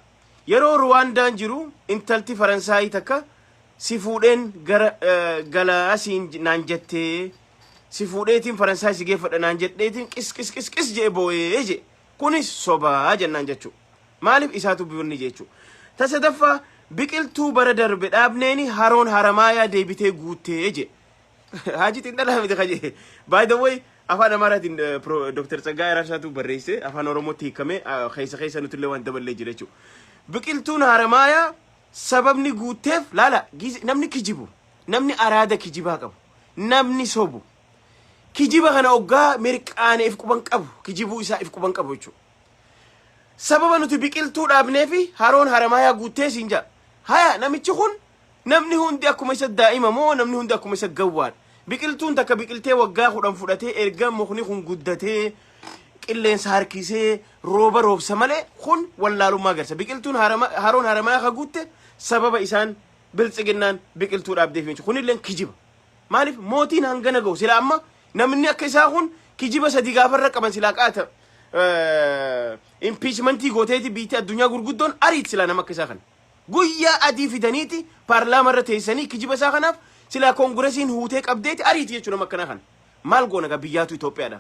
Speaker 1: yeroo Ruwaandaan jiru intalti Faransaayii takka si fuudheen gala asiin naan jettee si fuudheetiin Faransaayii si geeffadha naan jedheetiin qis jee boo'ee je. Kunis sobaa jennaan jechuudha. Maaliif isaatu bifni jechuudha. Tasadaffaa biqiltuu bara darbe dhaabneeni haroon haramaayaa deebitee guuttee je. Hajitiin dhalaa miti kaje. By the way, afaan Amaaraatiin Dr. Tsaggaayee Raabsaatu barreesse afaan Oromootti hiikamee keessa nutullee waan daballee jira jechuudha. Biqiltuun haramaayaa sababni guutteef laala namni kijibu, namni araada kijibaa qabu, namni sobu. Kijiba kana oggaa mirqaanee if quban qabu, kijibuu isaa if quban qabu jechuudha. Sababa nuti biqiltuu dhaabnee fi haroon haramaayaa guuttee siin jaa. Haya namichi kun namni hundi akkuma isa daa'ima moo namni hundi akkuma isa gawwaan. Biqiltuun takka biqiltee waggaa 10 fudhatee erga mukni kun guddatee qilleensa harkisee rooba roobsa malee kun wallaalummaa agarsiisa. Biqiltuun haroon haramaayaa ka guutte sababa isaan biltsiginnaan biqiltuu dhaabdeef jechuudha. Kunillee kijiba. Maaliif mootiin hangana ga'u sila amma namni akka isaa kun kijiba sadii gaafarra qaban silaa qaata impeachmentii gooteeti biitii addunyaa gurguddoon ariit sila nama akka isaa kana. Guyyaa adii fidaniiti paarlaamarra teessanii kijiba isaa kanaaf sila koongiresiin huutee qabdeeti ariiti jechuudha nama akkana kana. Maal goona gaa biyyaatu Itoophiyaadha.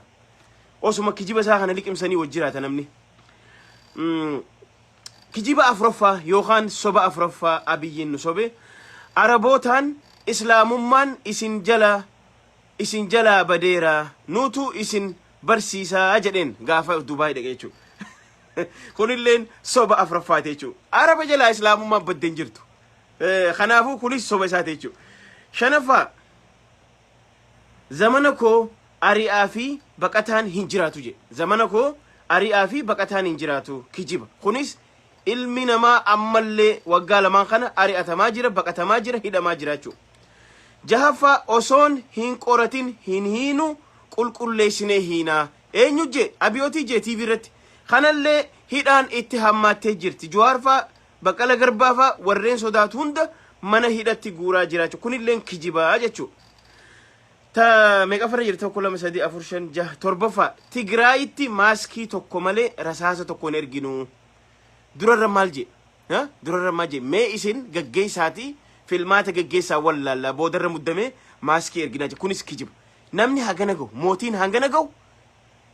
Speaker 1: Osuma kijiba isaa kana liqimsanii wajjiraata namni. Kijiba afuraffaa yookaan soba afuraffaa Abiyyiin nu sobe Arabootaan Islaamummaan isin jala badeera nutu isin barsiisaa jedheen gaafa Dubaay dhaqee jechuudha. Kunilleen soba afuraffaati jechuudha. Araba jala Islaamummaan baddeen jirtu. Kanaafuu kunis soba isaati jechuudha. Shanaffaa zamana koo ari'aa fi baqataan hin jiraatu jedhe. Zamana koo ari'aa fi baqataan hin jiraatu kijiba. Kunis ilmi namaa ammallee waggaa lamaan kana ari'atamaa jira, baqatamaa jira, hidhamaa jira jechuudha. Jahaffaa osoon hin qoratin hin hiinu qulqulleessinee hiinaa. Eenyu je Abiyootii je TV irratti. Kanallee hidhaan itti hammaattee jirti. Jawaarfaa Baqqala Garbaafaa warreen sodaatu hunda mana hidhatti guuraa jira jechuudha. Kunilleen kijibaa jechuudha. Ta meeqafarra jirti 1 2 3 4 5 6 torbaffaa Tigraayitti maaskii tokko malee rasaasa tokko hin erginu. Durarra maal je? Durarra maal je? Mee isin gaggeessaatii filmaata gaggeessaa wallaallaa boodarra muddamee maaskii erginaa je. Kunis kijiba. Namni hangana ga'u mootiin hangana ga'u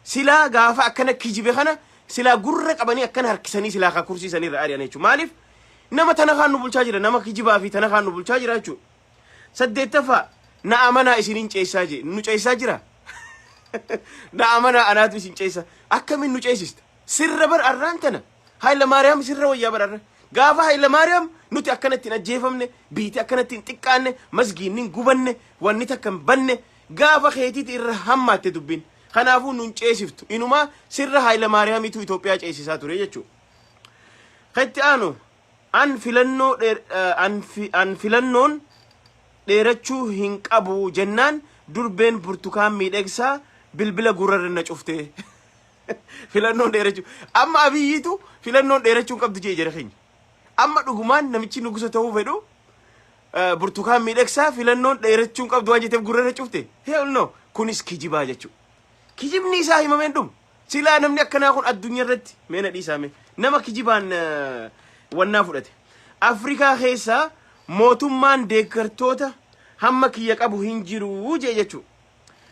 Speaker 1: silaa gaafa akkana kijibe kana silaa gurra qabanii akkana harkisanii silaa ka kursiisanii irra ari'an jechuudha. Maaliif nama tana kaan nu bulchaa jira, nama kijibaa fi tana kaan nu bulchaa jira jechuudha. Saddeettaffaa na amanaa isiniin ceessaa je. Nu ceessaa jira. Na amanaa anaatu isin ceessa. Akkamiin nu ceesista? Sirra bar arraan tana. Hayla Maariyaam sirra wayyaa bar arraan. Gaafa Hayla Maariyaam nuti akkanatti hin ajjeefamne, biitii akkanatti hin xiqqaanne, masgiinni hin gubanne, wanni takka hin banne, gaafa keetiiti irra hammaatte dubbiin. Kanaafuu nun ceesiftu. Inumaa sirra Hayla Maariyaamiitu Itoophiyaa ceesisaa ture jechuudha. Katti aanu an filannoon dheerachuu hin qabu jennaan durbeen burtukaan miidhagsaa bilbila gurrarra na cufte. Filannoon dheerachuu. Amma Abiyyiitu filannoon dheerachuu hin qabdu jee jira keenya. Amma dhugumaan namichi nugusa ta'uu fedhu burtukaan miidhagsaa filannoon dheerachuu hin qabdu waan jetteef gurrarra cufte. Hell no. Kunis kijibaa jechuudha. Kijibni isaa himameen dhum. Silaa namni akkanaa kun addunyaa irratti meena dhiisame. Nama kijibaan wannaa fudhate. Afrikaa keessaa mootummaan deeggartoota hamma kiyya qabu hin jiru jee jechuudha.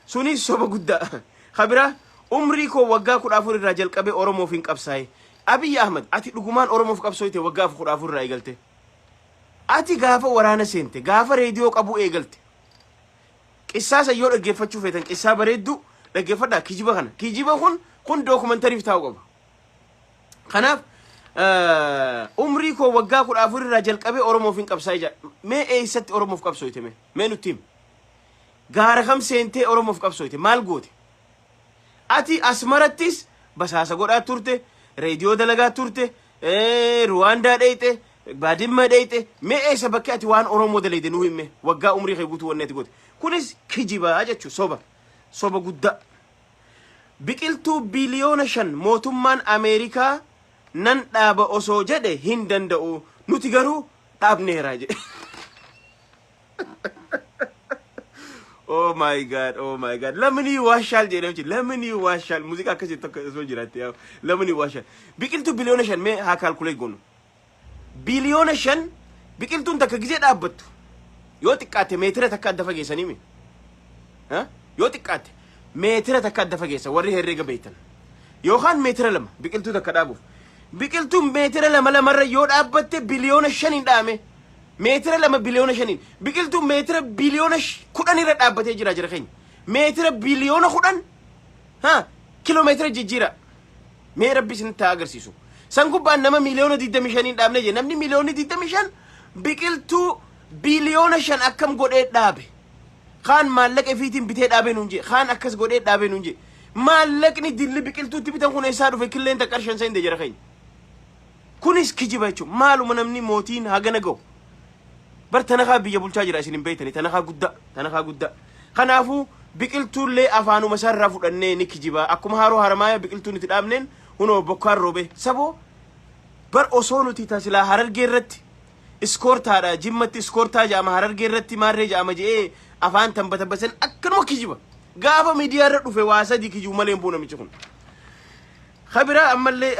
Speaker 1: Sunis soba guddaa. Kabira umrii koo waggaa 14 irraa jalqabee Oromoof hin qabsaa'e. Abiy Ahmed ati dhugumaan Oromoof qabsooyte waggaa 14 irraa eegalte. Ati gaafa waraana seente, gaafa reediyoo qabu eegalte. Qissaasa yoo dhaggeeffachuu feetan qissaa bareeddu dhaggeeffadhaa kijiba kana. Kijiba kun dookumentariif taa'u qaba. Kanaaf umrii koo waggaa 14 irraa jalqabee Oromoof hin qabsaa'e jira. Mee eessatti Oromoof qabsooyte mee nutti himi. Gaara kam seentee Oromoof qabsooyte maal goote? Ati Asmarattis basaasa godhaa turte, reediyoo dalagaa turte, Ruwaandaa dheeyte, Baadimmaa dheeyte, mee eessa bakki ati waan Oromoo dalayde nuu himme waggaa umrii kee guutuu wanni ati goote. Kunis kijibaa jechuudha soba guddaa. Biqiltuu biliyoona 5 mootummaan Ameerikaa nan dhaaba osoo jedhe hin danda'u nuti garuu dhaabneeraa jedhe. Oh my god, oh my god. Lamini washal jedhamti. Lamini washal. Musica akkasi tokko soo jiraatti yaa. Lamini washal. Biqiltuu biliyoona 5 mee haa calculate goonu. Biliyoona 5 biqiltuun takka gizee dhaabbattu. Yoo xiqqaate meetira takka adda fageessanii mi? Ha? Yoo xiqqaate meetira takka adda fageessa warri herreega beektan. Yookaan meetira 2 biqiltuu takka dhaabuuf. Biqiltuun meetira 2 lamarra yoo dhaabbatte biliyoona 5 dhaame. meetira 2 biliyoona 5 biqiltuu meetira biliyoona 10 irra dhaabbatee jira jira keenya meetira biliyoona 10 ha kiiloomeetira jijjiira mee rabbi isin taa agarsiisu san gubbaan nama miliyoona 25 dhaabne je namni miliyoona 25 biqiltuu biliyoona 5 akkam godhee dhaabe kaan maallaqa fiitiin bitee dhaabe nuunje kaan akkas godhee dhaabe nuunje maallaqni dilli biqiltuutti bitan kun eessaa dhufe killeen takkarshan seen de jira keenya kunis kijiba jechuun maaluma namni mootiin hagana ga'u bar tanakaa biyya bulchaa jira isin beeytani tanakaa guddaa kanaafu biqiltuullee afaanuma sarraa fudhannee ni kijiba akkuma haroo haramaaya biqiltuun itti dhaabneen hunoo bokkaan roobe sabo bar osoo nuti tasilaa harargee irratti iskoortaadha jimmatti iskoortaa jaama harargee irratti maarree jaama jee afaan tambatabasan akkanuma kijiba gaafa miidiyaa irra dhufe waa sadii kijibu malee hin buunamichi kun khabira ammallee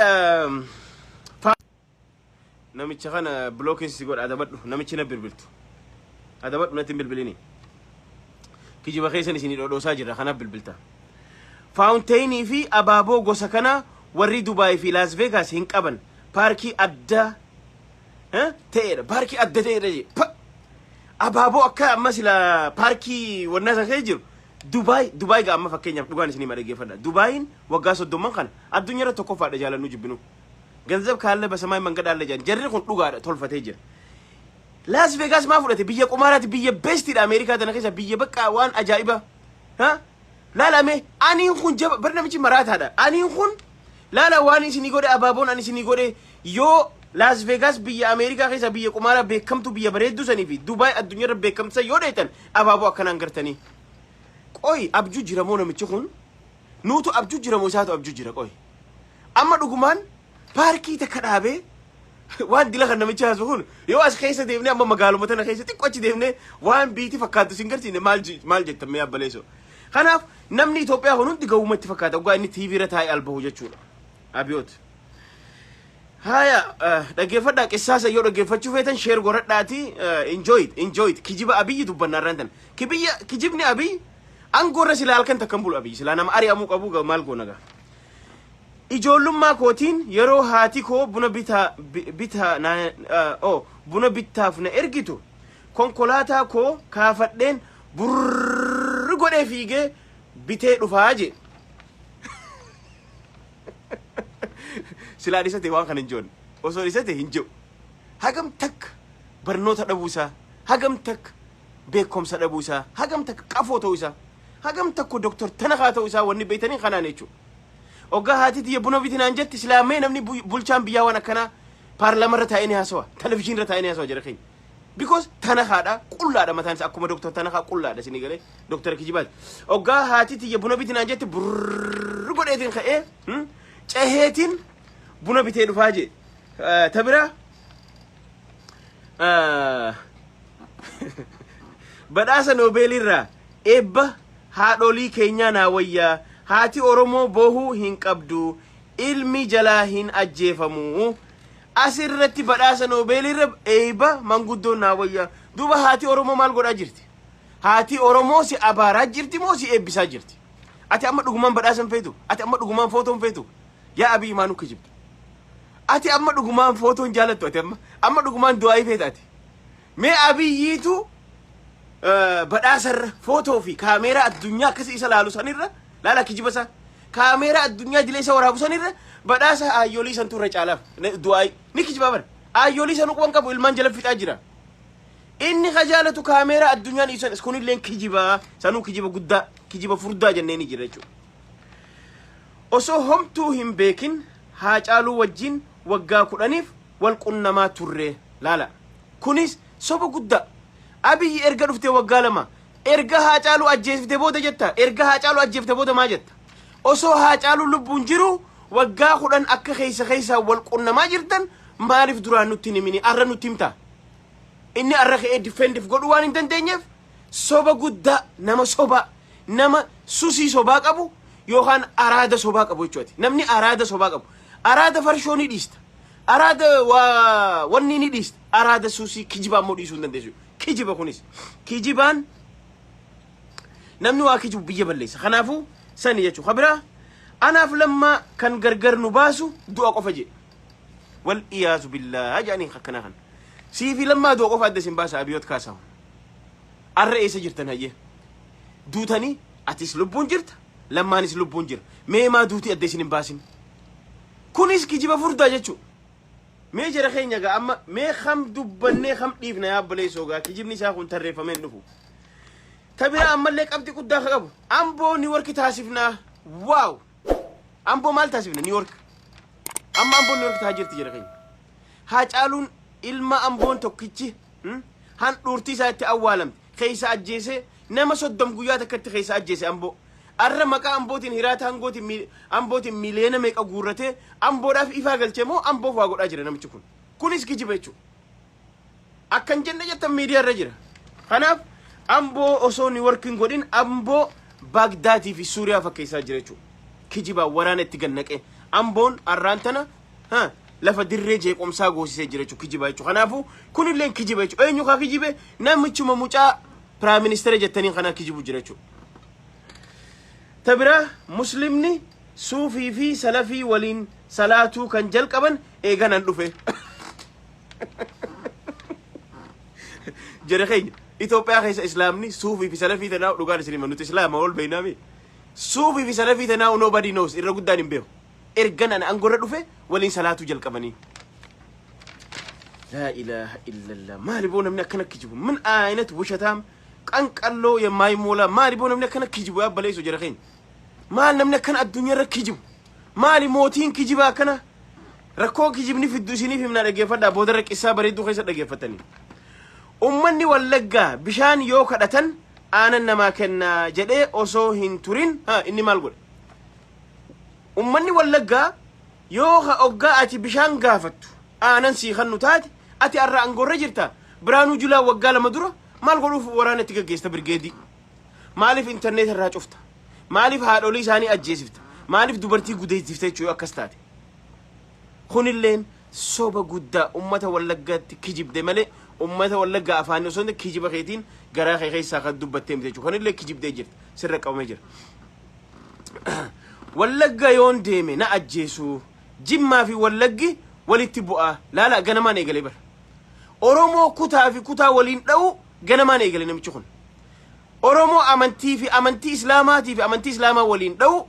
Speaker 1: namicha kana blocking si god adabadhu namichi na bilbiltu adabadhu natin bilbilini kijiba keessan isin dhodhoosaa jira kana bilbilta fountain fi abaaboo gosa kana warri Dubai fi Las Vegas hin qaban parkii adda ta'eedha parkii adda ta'eedha je abaaboo akka amma sila parkii wanna san kee jiru Dubai ga amma fakkeenyaaf dhugaan isin madhageeffadha Dubaiin waggaa 30 kana addunyaa irra tokkoffaadha jaalannu jibbinu ገንዘብ ካለ በሰማይ መንገድ አለ ጃን ጀሪ ሁን ዱጋ ተልፈተ ጀ ላስ ቬጋስ ማፍረተ ቢየ ቁማራት ቢየ ቤስት አሜሪካ ተነከሰ ቢየ በቃ ዋን አጃኢባ ها ላላሜ አኒ ሁን ጀ በርነምቺ መራት አዳ አኒ ሁን ላላ ዋኒ ሲኒጎደ አባቦን አኒ ሲኒጎደ ዮ ላስ ቬጋስ ቢየ አሜሪካ ከሰ ቢየ ቁማራ በከምቱ ቢየ በሬዱ ሰኒፊ ዱባይ አዱኛ ረብ በከምሰ ዮዴተን አባቦ አከናንገርተኒ ቆይ አብጁ ጅረሞ ነምቺ ሁን ኑቱ አብጁ ጅረሞ ሳቱ አብጁ ጅረ ቆይ አማ ዱጉማን parkii takka dhaabe waan dila kan namicha hasuun yoo as keessa deemne amma magaaluma tana keessa xiqqoochi deemne waan biiti fakkaatu sin garsiine maal jettamee abbaleeso kanaaf namni Itoophiyaa hundi gawumatti fakkaata ugaa inni TV irra taa'ee albahu jechuudha abiyoot haya dhageeffadhaa qissaasa yoo dhageeffachuu feetan share godhadhaati enjoy kijiba abiyyi dubbannarraan tan kijibni abiyyi angoorra silaa halkan takkan bulu abiyyi silaa nama ari'amuu qabu maal goonaga ijoollummaa kootiin yeroo haati koo buna buna bittaaf na ergitu konkolaataa koo kaafadheen burr godhee fiigee bitee dhufaa je silaa dhisate waan kan hin joonne osoo dhisate hin jiru hagam takka barnoota dhabuusaa hagam takka beekumsa dhabuusaa hagam takka qafoo ta'uusaa hagam takka doktor Tanakaa ta'uusaa wanni beeytanii kanaan jechuudha oga hati tiya buna bitin anjet islamee namni bulchaan biyyaa waan akkana paarlaamaa irra taa'ee ni haasawa televiziyoon irra taa'ee ni haasawa jira keenya because Tanakaadha qullaadha mataan isaa akkuma doktor Tanakaa qullaadha sinii galee doktor Kijibaat oga hati tiya buna bitin anjet burr godheetiin ka'ee ceheetiin buna bitee dhufaa je tabira badhaasa Noobeelirraa eebba haadholii keenyaa naawayyaa haati Oromoo bohuu hin qabdu ilmi jalaa hin ajjeefamu asirratti badhaasa Noobeelirra eebba manguddoo naawayyaa duba haati Oromoo maal godhaa jirti haati Oromoo si abaaraa jirti moo si eebbisaa jirti ati amma dhugumaan badhaasan feetu ati amma dhugumaan footoon feetu yaa abii maanu kijibdu ati amma dhugumaan footoon jaalattu ati amma dhugumaan du'aa feetaati mee abiyyiitu badhaasarra footoo fi kaameeraa addunyaa akkasii isa laalu sanirra لا كجبسا كاميرا الدنيا جلسة ورا بسنير بدأسا أيولي سنتور رجالة دعاء نكجب بابر أيولي سنوكوان كابو إلمان جلب في تاجرة إني خجالة كاميرا الدنيا نيسان اسكوني لين كجبا سنو كجبا قدا كجبا فردا جنيني جرجو أسو هم توهم بيكن هاجالو وجين وقا كرانيف والقنما توري لا كونيس سوبا قدا أبي إرقا رفتي وقا لما erga haacaalu ajjeefte booda jetta erga haacaalu ajjeefte booda maa jetta osoo haacaalu lubbuun jiru waggaa 10 akka keessa wal qunnamaa jirtan maaliif duraan nutti himini arra nutti himta inni arraqee defensive godhu waan hin dandeenyeef soba guddaa nama soba nama susii sobaa qabu yookaan araada sobaa qabu jechuudha. Namni araada sobaa qabu araada farshoo ni dhiista araada wanni ni dhiista araada susii kijibaa immoo dhiisuu hin dandeessu. Kijiba kunis kijibaan namni waa kijibu biyya balleessa. Kanaafuu sani jechuudha. Khabira anaaf lamma kan gargar nu baasu du'a qofa jedhe wal iyaazu billah jaaniin akkana kan siifi lamma du'a qofa adda sin baasa abiyoot kaasaa arra eessa jirtan hayyee duutanii atis lubbuun jirta lammaanis lubbuun jira mee maa duuti adda isin hin baasin kunis kijiba furdaa jechuudha. Mee jara keenya gaa amma mee kam dubbannee kam dhiifna yaa baleessoo gaa kijibni isaa kun tarreeffameen dhufu tabira ammallee qabxi guddaa ka qabu amboo ni warki taasifnaa waaw amboo maal taasifna ni warki amma amboo ni warki taa jirti jara keenya haa caaluun ilma amboon tokkichi han dhuurtii isaa itti awwaalamte keessa ajjeese nama 30 guyyaa takkatti keessa ajjeese amboo arra maqaa ambootiin hiraata ambootiin miliyoona meeqa guurratee amboodhaaf ifaa galchee moo amboof waa godhaa jira namichi kun kunis kijiba jechuudha. Akkan jenne jettan miidiyaa irra jira. Kanaaf amboo osoo ni warkin godhin amboo Baagdaatii fi Suuriyaa fakkeessaa jira jechuudha. Kijibaa waraana itti gannaqee amboon arraan tana lafa dirree jeequmsaa goosisee jira jechuudha kijibaa jechuudha. Kanaafuu kunillee kijiba jechuudha. Eenyu kaa kijibe namichuma mucaa piraayim ministeera jettaniin kanaa kijibu jira jechuudha. Tabira muslimni suufii fi salafii waliin salaatuu kan jalqaban eeganan dhufe. Jara keenya Itoophiyaa keessa islaamni suufii fi salafii tanaa dhugaan isin himan nuti islaama ol beeynaami. Suufii fi salafii tanaa nobody knows irra guddaan hin beeku. Erganan angorra dhufe waliin salaatuu jalqabanii. La ilaha illallah maali boo namni akkana kijibu min aynat wushataam qanqalloo yemaayimuula maali boo namni akkana kijibu yaa baleessu jara keenya. Maal namni akkana addunyaa irra kijibu maali mootiin kijibaa kana rakkoo kijibni fiddu isiniif himna dhageeffadhaa booda raqqisaa bareedduu keessa dhageeffatanii. Ummanni Wallaggaa bishaan yoo kadhatan aanan namaa kennaa jedhee osoo hin turin inni maal godhe? Ummanni Wallaggaa yoo oggaa ati bishaan gaafattu aanan sii kannu taate ati arra angorra jirta Biraanuu Julaa waggaa 2 dura maal godhuuf waraana itti gaggeessa birgeedii? Maaliif internet irraa cufta? Maaliif haadholii isaanii ajjeesifta? Maaliif dubartii gudeessifta jechuudha akkas taate? Kunilleen soba guddaa ummata Wallaggaatti kijibde malee ummata Wallaggaa afaan osoo kijiba keetiin garaa kee keessaa kan dubbattee miti jechuudha. Kunillee kijibdee jirti sirra qabamee jira. Wallagga yoon deeme na ajjeesu Jimmaa fi Wallaggi walitti bu'aa laala ganamaan eegalee bara. Oromoo kutaa fi kutaa waliin dha'u ganamaan eegalee namichi kun. Oromoo amantii fi amantii Islaamaatii fi amantii Islaamaa waliin dha'u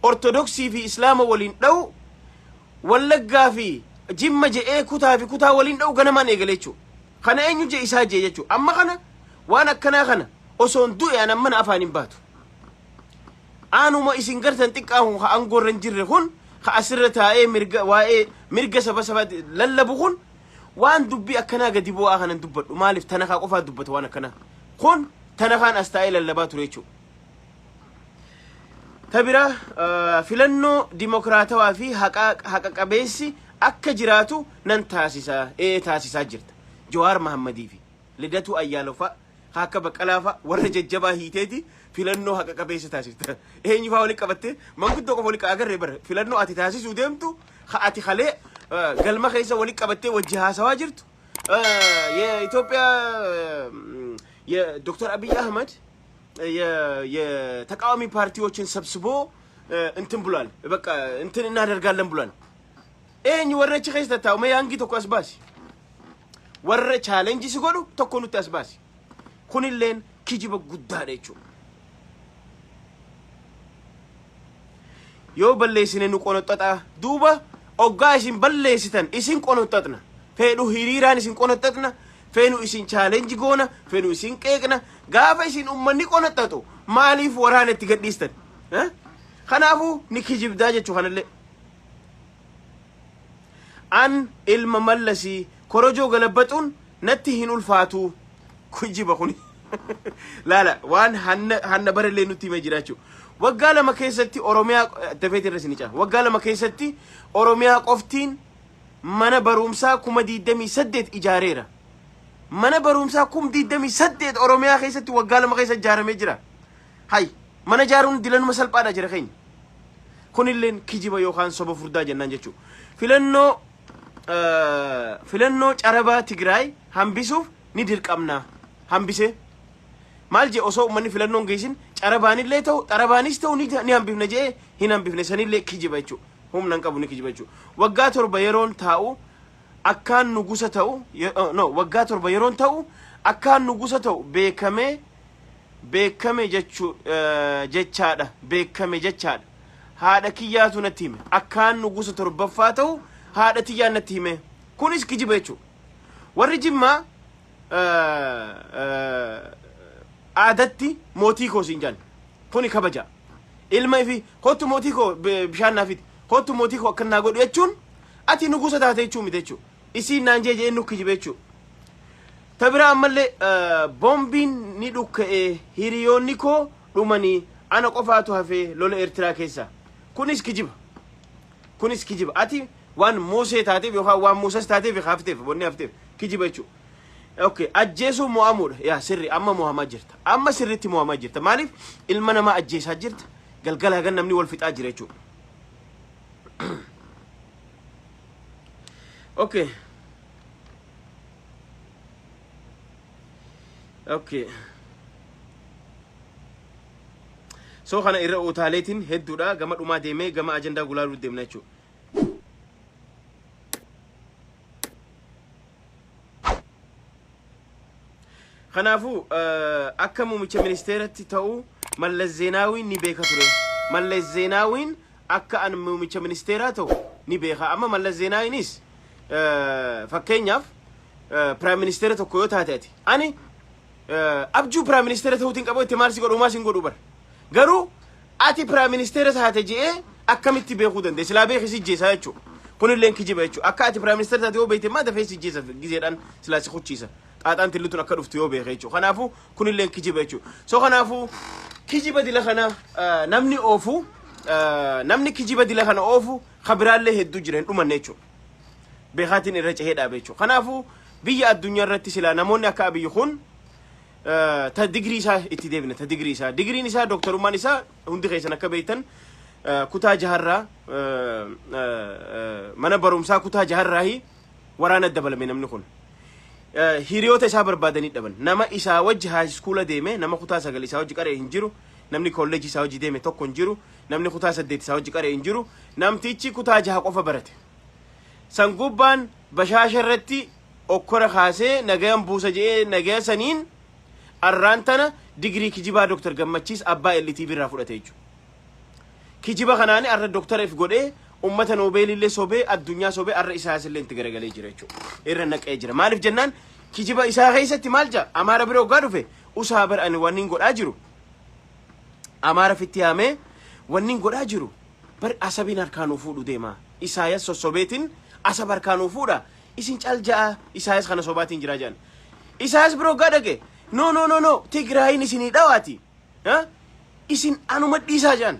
Speaker 1: Ortodoksii fi Islaama waliin dha'u Wallaggaa fi Jimma je'ee kutaa fi kutaa waliin dha'u ganamaan eegalee jechuudha. Kana eenyu je isaa je jechuudha. Amma kana waan akkanaa kana osoon du'e anan mana afaan hin baatu. Aanuma isin gartan xiqqaahu ha angorran jirre kun ha asirra taa'ee mirga saba lallabu kun waan dubbii akkanaa gadi bu'aa kanan dubbadhu maaliif tana kaa qofaa dubbata waan akkanaa kun tana kaan as taa'ee lallabaa ture jechuudha. Tabira filannoo dimokiraatawaa fi haqa qabeessi akka jiraatu nan taasisaa jirta. Jawaar Mahammadii fi Lidatu Ayyaalofa akka Baqqalaafa warra jajjabaa hiiteeti filannoo haqa qabeessa taasifta. Eenyu faa waliin qabatte manguddoo qofa waliin agarree bara filannoo ati taasisuu deemtu ati halee galma keessa waliin qabattee wajji haasawaa jirtu. ኢትዮጵያ የዶክተር አብይ አህመድ የተቃዋሚ ፓርቲዎችን ሰብስቦ እንትን ብሏል። በቃ እንትን እናደርጋለን ብሏል። ኤኝ ወረች ከስተታው መያንጊ ተቆስ ባሲ ወረ ቻሌንጅ ሲጎዱ ተኮኑ ተስባሲ ኩንሌን ኪጂበ ጉዳዴቹ ዮ በሌሲነኑ ቆነጠጣ ዱባ ኦጋሽን በሌሲተን ኢሲን ቆነጠጥና ፌዱ ሂሪራን ኢሲን ቆነጠጥና ፌኑ ኢሲን ቻሌንጅ ጎና ፌኑ ኢሲን ቄቅና ጋፋ ኢሲን ኡመኒ ቆነጠጡ ማሊፍ ወራነት ገዲስተን ከናፉ ንኪጂብ ዳጀቹ ከነለ አን ኢልመ መለሲ ኮሮጆ ገለበጡን ነቲ ሂን ኡልፋቱ ኩጂበ ኩኒ ላላ ዋን ሀነ በረሌ ኑቲ መጅራቹ ወጋለ መከሰቲ ኦሮሚያ ተፌት ረስኒጫ ወጋለ መከሰቲ ኦሮሚያ ቆፍቲን ማነ በሩምሳ ኩመዲ ደሚ ሰደት ኢጃሬራ mana barumsaa kum diddami saddeet oromiyaa keessatti waggaa lama keessa ijaaramee jira hay mana ijaaruun dilanuma salphaadha jira keenya kunilleen kijiba yookaan soba furdaa jennaan jechuu filannoo carabaa Tigraay hambisuuf ni dirqamna hambise maal je osoo ummanni filannoon geessin carabaanillee ta'u xarabaanis ta'u ni hambifna jee hin hambifne sanillee kijiba jechuu humna qabu ni kijiba jechuu waggaa torba yeroon taa'u akkaan nugusa ta'u no waggaa torba yeroon ta'u akkaan nugusa ta'u beekame jechuu jechaadha beekame jechaadha haadha kiyyaatu natti hime akkaan nugusa torbaffaa ta'u haadha tiyyaan natti hime kunis kijiba jechuu warri Jimmaa aadatti mootii koo siin jaan kuni kabaja ilma fi hottu mootii koo bishaan naafiti hottu mootii koo akkanaa godhu jechuun ati nugusa taate jechuu miti jechuu isiin naan jee nu kijiba jechuu tabira ammallee boombiin ni dhukka'e hiriyoonni koo dhumanii ana qofaatu hafee lola Eertiraa keessa kunis kijiba ati waan Musee taateef yookaan waan Muusas taateef hafteef bonni hafteef kijiba jechuu okay ajjeesu mo'amuudha yaa sirri amma mo'amaa jirta amma sirritti mo'amaa jirta maaliif ilma namaa ajjeesaa jirta galgala hagan namni wal fixaa jira jechuudha okay so kana irra utaaleetiin hedduudha gama dhumaa deemee gama ajandaa gulaaluu deemna jechuudha خنافو أكمل مش منستيرة تاو مال الزيناوين نبيخا تري مال الزيناوين أكا أن مش منستيرة تاو نبيخا أما مال الزيناوينيس فكين ياف برايم منستيرة تاو كويوتا هاتي أني أبجو برايم منستيرة تاو تنك أبوي تمارسي قد وماسي نقول أوبر غرو أتي برايم منستيرة هاتي جي أكا متي بيخودن دي سلا بيخي سيجي سايتشو كوني لين كيجي بيتشو أكا أتي برايم منستيرة تاو بيتي ما دفعي سيجي سا سلاسي خود شيسا أنت اللي تنكر في تيوبي غيتشو خنافو كل اللي كجيبه يشو سو خنافو كجيبه دي لخنا نمني أوفو نمني كجيبه دي لخنا أوفو خبر الله الدجرين أم النيتشو بخاتين الرجع هيدا بيتشو خنافو بيا الدنيا رتسلا نموني أكابي يخون تدقري سا اتدابنا تدقري سا دقري نسا دكتور ما نسا هندي خيسنا كبيتن كتا جهرة من برومسا كتا جهرة هي ورانا الدبل من نمنخون hiriyoota isaa barbaadanii dhaban nama isaa wajji high school deeme nama kutaa 9 isaa wajji qaree hin jiru namni college isaa wajji deeme tokko hin jiru namni kutaa 8 isaa wajji qaree hin jiru namtichi kutaa 6 qofa barate sangubbaan bashaasharratti okkora kaasee nagayan buusa jee nagaya saniin arraantana digrii kijibaa doktor gammachiis abbaa LTV irraa fudhate jechuudha kijiba kanaani arra doktoreef godhee ummata Noobelillee sobee addunyaa sobee arra isaasillee itti garagalee jira jechuudha irra naqee jira maaliif jennaan kijiba isaa keessatti maal jaa amaara biroo gaa dhufe usaa bar ani wannin godhaa jiru amaara fitti yaamee wannin godhaa jiru bar asabiin harkaanuu fuudhu deema isaayas sossobeetiin asab harkaanuu fuudha isin calja'a isaayas kana sobaatiin jira jaan isaayas biroo gaa dhage no Tigraayin isinii dhawaati isin anuma dhiisaa jaan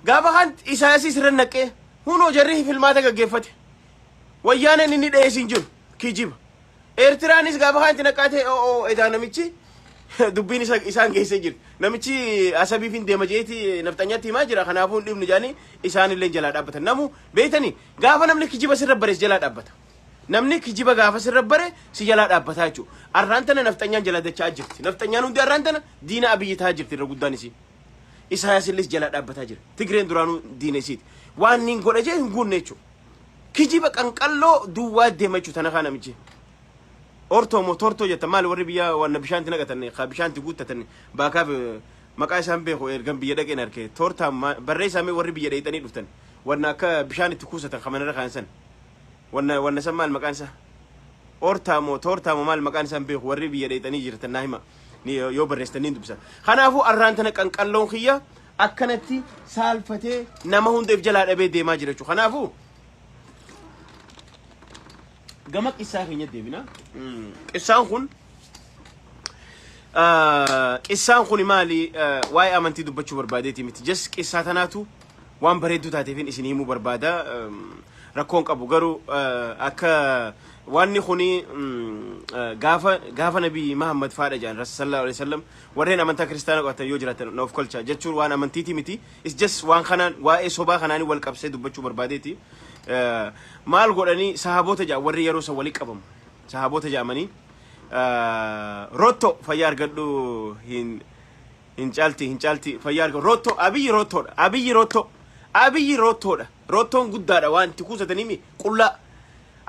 Speaker 1: gaafa kan isaayasi sirra naqee hunoo jarri filmaata gaggeeffate wayyaaneen inni dheesin jiru kijiba Eertiraanis gaafa kan naqaate edaa namichi dubbiin isaan geessee jiru namichi asabiif hin deema jeeti nafxanyatti himaa jira kanaafuu dhibnu jaanii isaan illee jalaa dhaabbatan namu beeytanii gaafa namni kijiba sirra barees jalaa dhaabbata namni kijiba gaafa sirra bare si jalaa dhaabbataa jechuudha arraantana nafxanyaan jalaa dachaa jirti nafxanyaan hundi arraantana diina abiyyitaa jirti irra guddaan isii Isaayas illee jalaa dhaabbataa jira Tigreen duraanuu diina isiiti waan nin godha jee hin guunne jechuudha kijiba qanqalloo duwwaa deema jechuudha tana kana michi ortoomo tortoo jetta maal warri biyya wanna bishaanti naqatan ka bishaanti guuttatan baakaaf maqaa isaan beeku ergan biyya dhaqeen arke torta barreessaa mee warri biyya dheeyxanii dhuftan wanna akka bishaan itti kuusatan kamanarra kaansan wanna san maal maqaan isaa tortaamo maal maqaan isaan beeku warri biyya dheeyxanii jirtan naa hima yoo barreessitanii dubsa kanaafuu arraantana qanqalloon kiyya akkanatti saalfatee nama hundeef jalaa dhabee deemaa jira jechuudha kanaafuu gama qissaa keenya deebina qissaan kun maali waa'ee amantii dubbachuu barbaadeeti miti jas qissaa tanaatu waan bareedduu taateefin isin himuu barbaada rakkoon qabu garuu akka wanni kuni gaafa nabi Muhammad faadha jaan sallallahu alaihi wasallam warreen amantaa kiristaanaa qabatan yoo jiraatan noof kolcha jechuun waan amantiiti miti is just waan kanaan waa'ee sobaa kanaani wal qabsee dubbachuu barbaadeeti maal godhanii sahaboota jaa warri yeroo san walii qabamu sahaboota jaamanii rotto fayyaa argadhu hin caalti fayyaa argadhu rotto abiyyi rottoodha rottoon guddaadha waan itti kuusatanii qullaa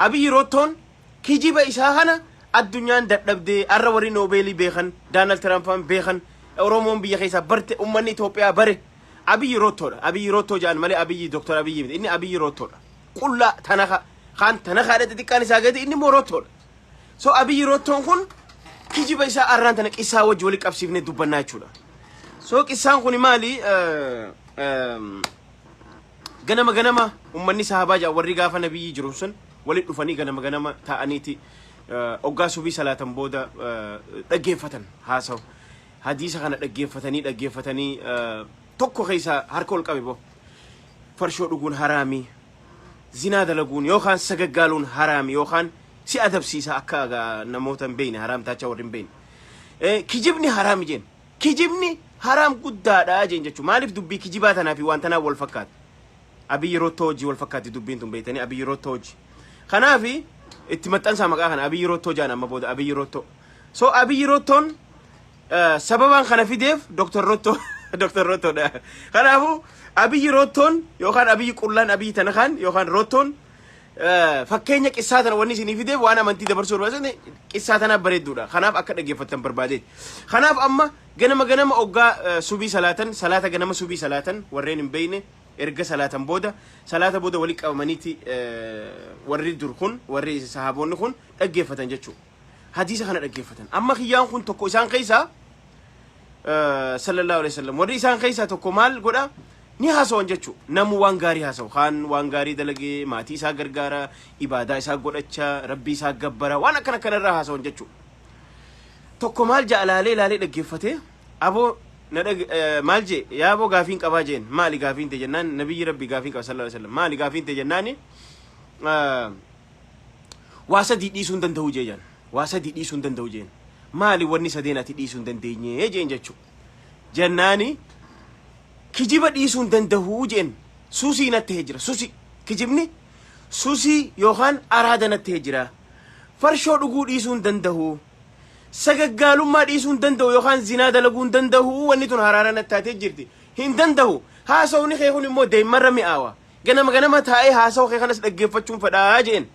Speaker 1: abiyyi rottoon kijiba isaa kana addunyaan dadhabdee arra warri noobeelii beekan Donald Trump beekan Oromoon biyya keessaa barte ummanni Itoophiyaa bare abiyyi rottoo jaan malee abiyyi Dr. Abiyyi miti inni abiyyi rottoodha qullaa tanaka dha xiqqaan isaa gadi inni moo rottoodha so abiyyi rottoon kun kijiba isaa arraan tana qissaa wajji walii qabsiifnee dubbannaa jechuudha so qissaan kun maali ganama ummanni sahabaa jaa warri gaafa nabiyyi jiru sun walit dhufanii ganama ta'aniiti oggaa subii salaatan booda dhaggeeffatan haasawu hadiisa kana dhaggeeffatanii tokko keessa harka ol qabe bo farshoo dhuguun haraami zinaa dalaguun yookaan sagaggaaluun haraami yookaan si adabsiisa akka namoota hin beekne haraam taachaa warri hin beekne kijibni haraami jeen kijibni haraam guddaadha jeen jechuun maaliif dubbii kijibaa tanaa fi waan tanaa wal fakkaata abiyyi rottoo hojii wal fakkaatti dubbiin tun beeytanii abiyyi rottoo hojii kanaafi itti maxxansaa maqaa kana abiyyi rottoo jaan amma booda abiyyi rottoo so abiyyi rottoon sababaan kana fideef Dr. Rottoodha kanaafu abiyyi rottoon yookaan abiyyi qullaan abiyyi tanakaan yookaan rottoon fakkeenya qissaa tana wanni isinii fideef waan amantii dabarsuu barbaadan qissaa tanaaf bareedduudha kanaaf akka dhaggeeffattan barbaadeet kanaaf amma ganama oggaa subii salaata ganama subii salaatan warreen hin beekne erga salaatan booda salaata booda walii qabamaniiti warri dur kun warri sahaboonni kun dhaggeeffatan jechuudha hadiisa kana dhaggeeffatan amma kiyyaan kun tokko isaan keessaa sallallahu alaihi wasallam warri isaan keessaa tokko maal godha ni haasawan jechuudha namu waan gaarii haasawu kaan waan gaarii dalagee maatii isaa gargaara ibaadaa isaa godhacha rabbii isaa gabbara waan akkana kanarraa haasawan jechuudha tokko maal jaalaalee ilaalee dhaggeeffate aboo maal je yaaboo gaafiin qabaa jeen maali gaafiin te jennaan nabiyyi rabbi gaafiin qaba sallallahu alaihi wasallam maali gaafiin te jennaani waa sadii dhiisuu hin danda'u jeen waa sadii dhiisuu hin danda'u jeen maali wanni sadeen ati dhiisuu hin dandeenye jeen jechuudha jennaani kijiba dhiisuu hin danda'u jeen suusii natti jira suusi kijibni suusii yookaan araada natti jira farshoo dhuguu dhiisuu hin danda'u sagaggaalummaa dhiisuu hin danda'u yookaan zinaa dalaguu hin danda'u wanni tun haraara nattaatee jirti hin danda'u haasawni kee kun immoo deemarra mi'aawa ganama taa'ee haasawu kee kanas dhaggeeffachuun fedhaa jeen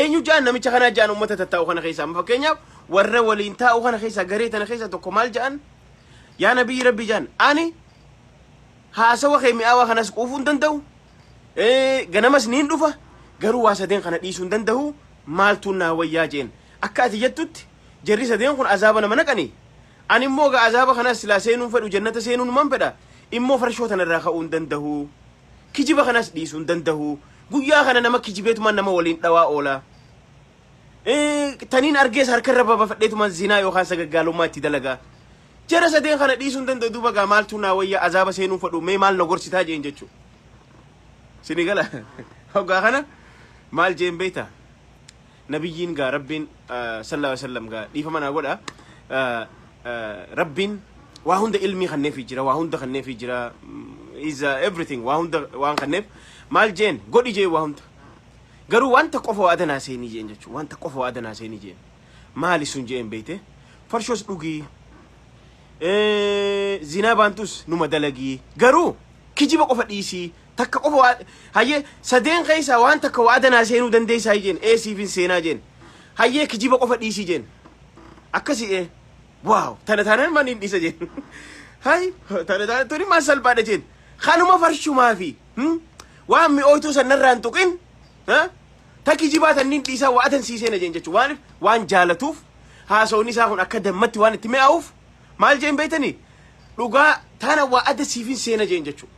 Speaker 1: eenyu jaan namicha kanaa jaan ummata tattaa'u kana keessaa fakkeenyaaf warra waliin taa'u kana keessaa garee tana keessaa tokko maal jaan yaa nabiyyi rabbi jaan ani haasawa kee mi'aawa kanas quufuu hin danda'u ganamas niin dhufa garuu waa sadeen kana dhiisuu hin danda'u maaltu naa wayyaa jeen akka ati jettutti jarri sadeen kun azaaba nama naqanii ani immoo ga azaaba kanas silaa seenuun fedhu jannata seenuun man fedha immoo farshoo tanarraa ka'uu hin danda'u kijiba kanas dhiisuu hin danda'u guyyaa kana nama kijibeetumaan nama waliin dhawaa oola taniin argees harkarra babafadheetumaan zinaa yookaan sagaggaalummaa itti dalagaa jara sadeen kana dhiisuu hin danda'u duuba gaa maaltu naa wayyaa azaaba seenuun fedhu mee maal na gorsitaa jeen jechuu sini gala hoggaa kana maal jeen beeyta nabiyyiin gaa rabbiin sallallahu alaihi wasallam gaa dhiifa manaa godha rabbiin waa hunda ilmii kanneefii jira waa hunda kanneefii jira is everything waa hunda waan kanneef maal jeen godhi jee waa hunda garuu wanta qofa waadanaa seenii jeen jechuudha wanta qofa waadanaa seenii jeen maali sun jeen beeyte farshoos dhugii zinaa baantus numa dalagii garuu kijiba qofa dhiisii takka qofa hayyee sadeen keessaa waan takka waadanaa seenuu dandeessaa jeen siifin seenaa jeen hayyee kijiba qofa dhiisii jeen akkasii waaw tana man hin dhiisa jeen hay tana tuni maan salphaadha jeen kanuma farshumaa fi waan mi'ooytuu sanarraa hin tuqin ta kijibaa tanniin dhiisaa waatan siiseena jeen jechuudha waan jaalatuuf haasawni isaa kun akka dammatti waan itti mi'aawuuf maal jeen beeytanii dhugaa tana waada siifin seena jeen jechuudha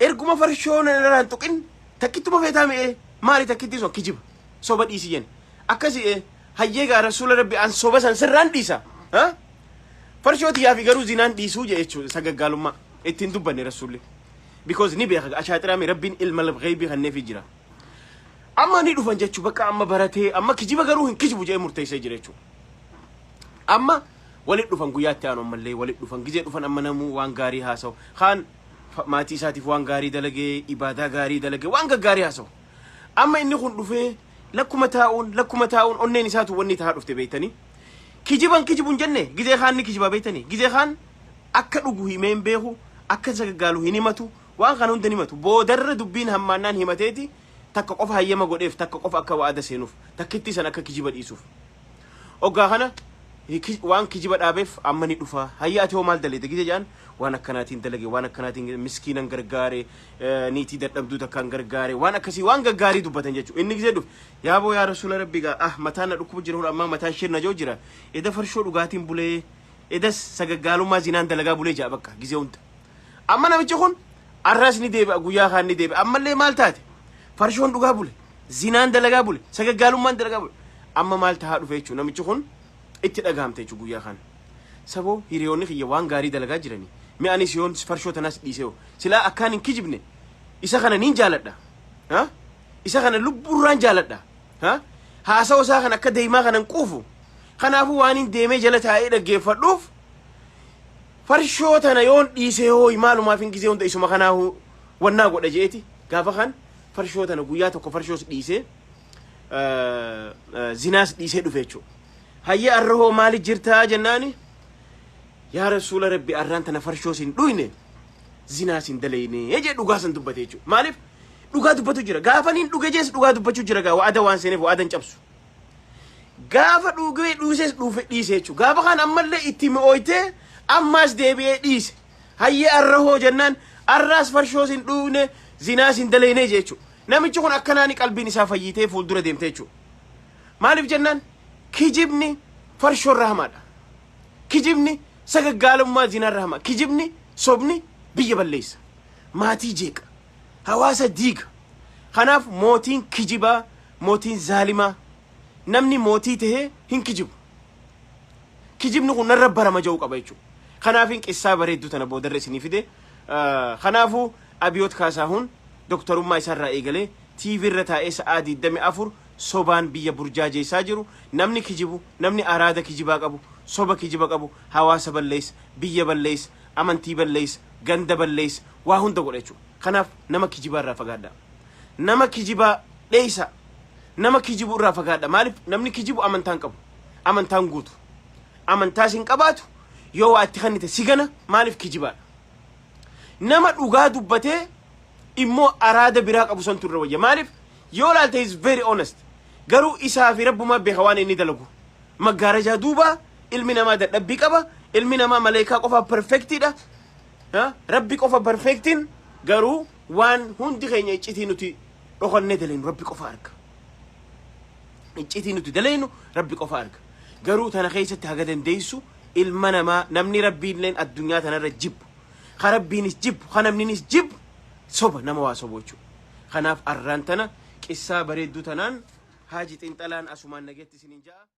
Speaker 1: erguma farshoon irraan tuqin takkittuma feetaa mi'ee maali takkitti sun kijiba soba dhiisi jeen akkasii hayyee gaa rasuula rabbi an soba san sirraan dhiisa farshooti yaafi garuu zinaan dhiisuu jee jechuudha sagaggaalummaa ittiin dubbanne rasuulli because ni beeka ashaatiraami rabbiin ilma ghaybii kanneef jira amma ni dhufan jechuu bakka amma baratee amma kijiba garuu hin kijibu jee murteessee jira jechuu amma walit dhufan guyyaatti aanu ammallee walit dhufan gizee dhufan amma namuu waan gaarii haasawu khaan maatii isaatiif waan gaarii dalagee ibaadaa gaarii dalagee waan gaggaarii haasawu amma inni kun dhufee lakkuma taa'uun onneen isaatu wanni tahaa dhufte beeytanii kijibun jenne gizee khaan ni kijiba beeytanii gizee khaan akka dhugu himeen beeku akka sagaggaalu hin himatu waan kana hunda himatu boodarra dubbiin hammaannaan himateeti takka qofa hayyama godheef takka qofa akka waada seenuuf takkitti san akka kijiba dhiisuuf oggaa kana waan kijiba dhaabeef amma ni dhufa hayyaati hoo maal daleete gizee jaan waan akkanaatiin dalage waan akkanaatiin miskiinan gargaare niitii dadhabduu takkaan gargaare waan akkasii waan gaggaarii dubbatan jechuu inni gizee dhuf yaaboo yaa rasuula rabbii gaa mataan na dhukkubu jira amma mataan shirna joo jira eda farshoo dhugaatiin bulee edas sagaggaalummaa zinaan dalagaa bulee jaa bakka gizee hunda amma namichi kun arraas ni deebi'a guyyaa kaan ni deebi'a ammallee maal taate farshoon dhugaa bule zinaan dalagaa bule sagaggaalummaan dalagaa bule amma maal tahaa dhufe jechuu namichi kun itti dhagahamte jechuu guyyaa kaan saboo hiriyoonni kiyya waan gaarii dalagaa jiranii mi'anis yoon farshoo tanas dhiisee silaa akkaan hin kijibne isa kana niin jaaladha isa kana lubburraan jaaladha haasawoo isaa kan akka deemaa kanan quufu kanaafuu waan hin deemee jala taa'ee dhaggeeffadhuuf farshoo tana yoon dhiisee hooyi maalumaaf hin gizee hunda isuma kanaahu wannaa godha jeeti gaafa kan farshoo tana guyyaa tokko farshoos dhiisee zinaas dhiisee dhufe jechuudha hayya arrahoo maali jirtaa jennaani yaa rasuula rabbi arraan tana farshoos hin dhuyne zinaas hin dalayne jee dhugaa san dubbate jechuudha maaliif dhugaa dubbatu jira gaafa niin dhuge jees dhugaa dubbachuu jira gaa wa'ada waan seeneef wa'adan cabsu gaafa dhugee dhuusees dhuufe dhiise jechuudha gaafa kan ammallee itti mi'ooytee ammaas deebi'ee dhiise hayya arrahoo jennaan arraas farshoos hin dhuyne zinaas hin dalayne jechuudha namichi kun akkanaani qalbiin isaa fayyitee fuuldura deemte jechuudha maaliif jennaan kijibni farshoon rahamaadha kijibni sagaggaalummaa zinaan rahama kijibni sobni biyya balleessa maatii jeeqa hawaasa diiga kanaaf mootiin kijibaa mootiin zaalimaa namni mootii tahee hin kijibu kijibni kun narra barama ja'uu qaba jechuudha kanaafin qissaa bareedduu tana boodarra isinii fide kanaafuu abiyoot kaasaahun doktorummaa isaarraa eegalee TV irra taa'ee sa'aa 24 sobaan biyya burjaajeessaa jiru namni kijibu namni araada kijibaa qabu soba kijiba qabu hawaasa balleessa biyya balleessa amantii balleessa ganda balleessa waa hunda godha jechuudha kanaaf nama kijibaa irraa fagaadha nama kijibaa dheeysa nama kijibu irraa fagaadha maaliif namni kijibu amantaan qabu amantaan guutu amantaas hin qabaatu yoo waa itti kannite sigana maaliif kijibaadha nama dhugaa dubbatee immoo araada biraa qabu santu irra wayya maaliif yoo laalte is very honest garuu isaa fi rabbumaa beeka waan inni dalagu maggaarajaa duuba ilmi namaa dadhabbii qaba ilmi namaa maleekaa qofa perfectidha rabbi qofa perfectin garuu waan hundi keenya iccitii nuti dhokannee dalaynu rabbi qofa arga iccitii nuti dalaynu rabbi qofa arga garuu tana keessatti haga dandeessu ilma namaa namni rabbiilleen addunyaa tanarra jibbu ka rabbiinis jibbu ka namninis jibbu soba nama waa sobo jechuudha kanaaf arraan tana qissaa bareedduu tanaan haaji xinxalaan asumaan nageetti isiniin ja'a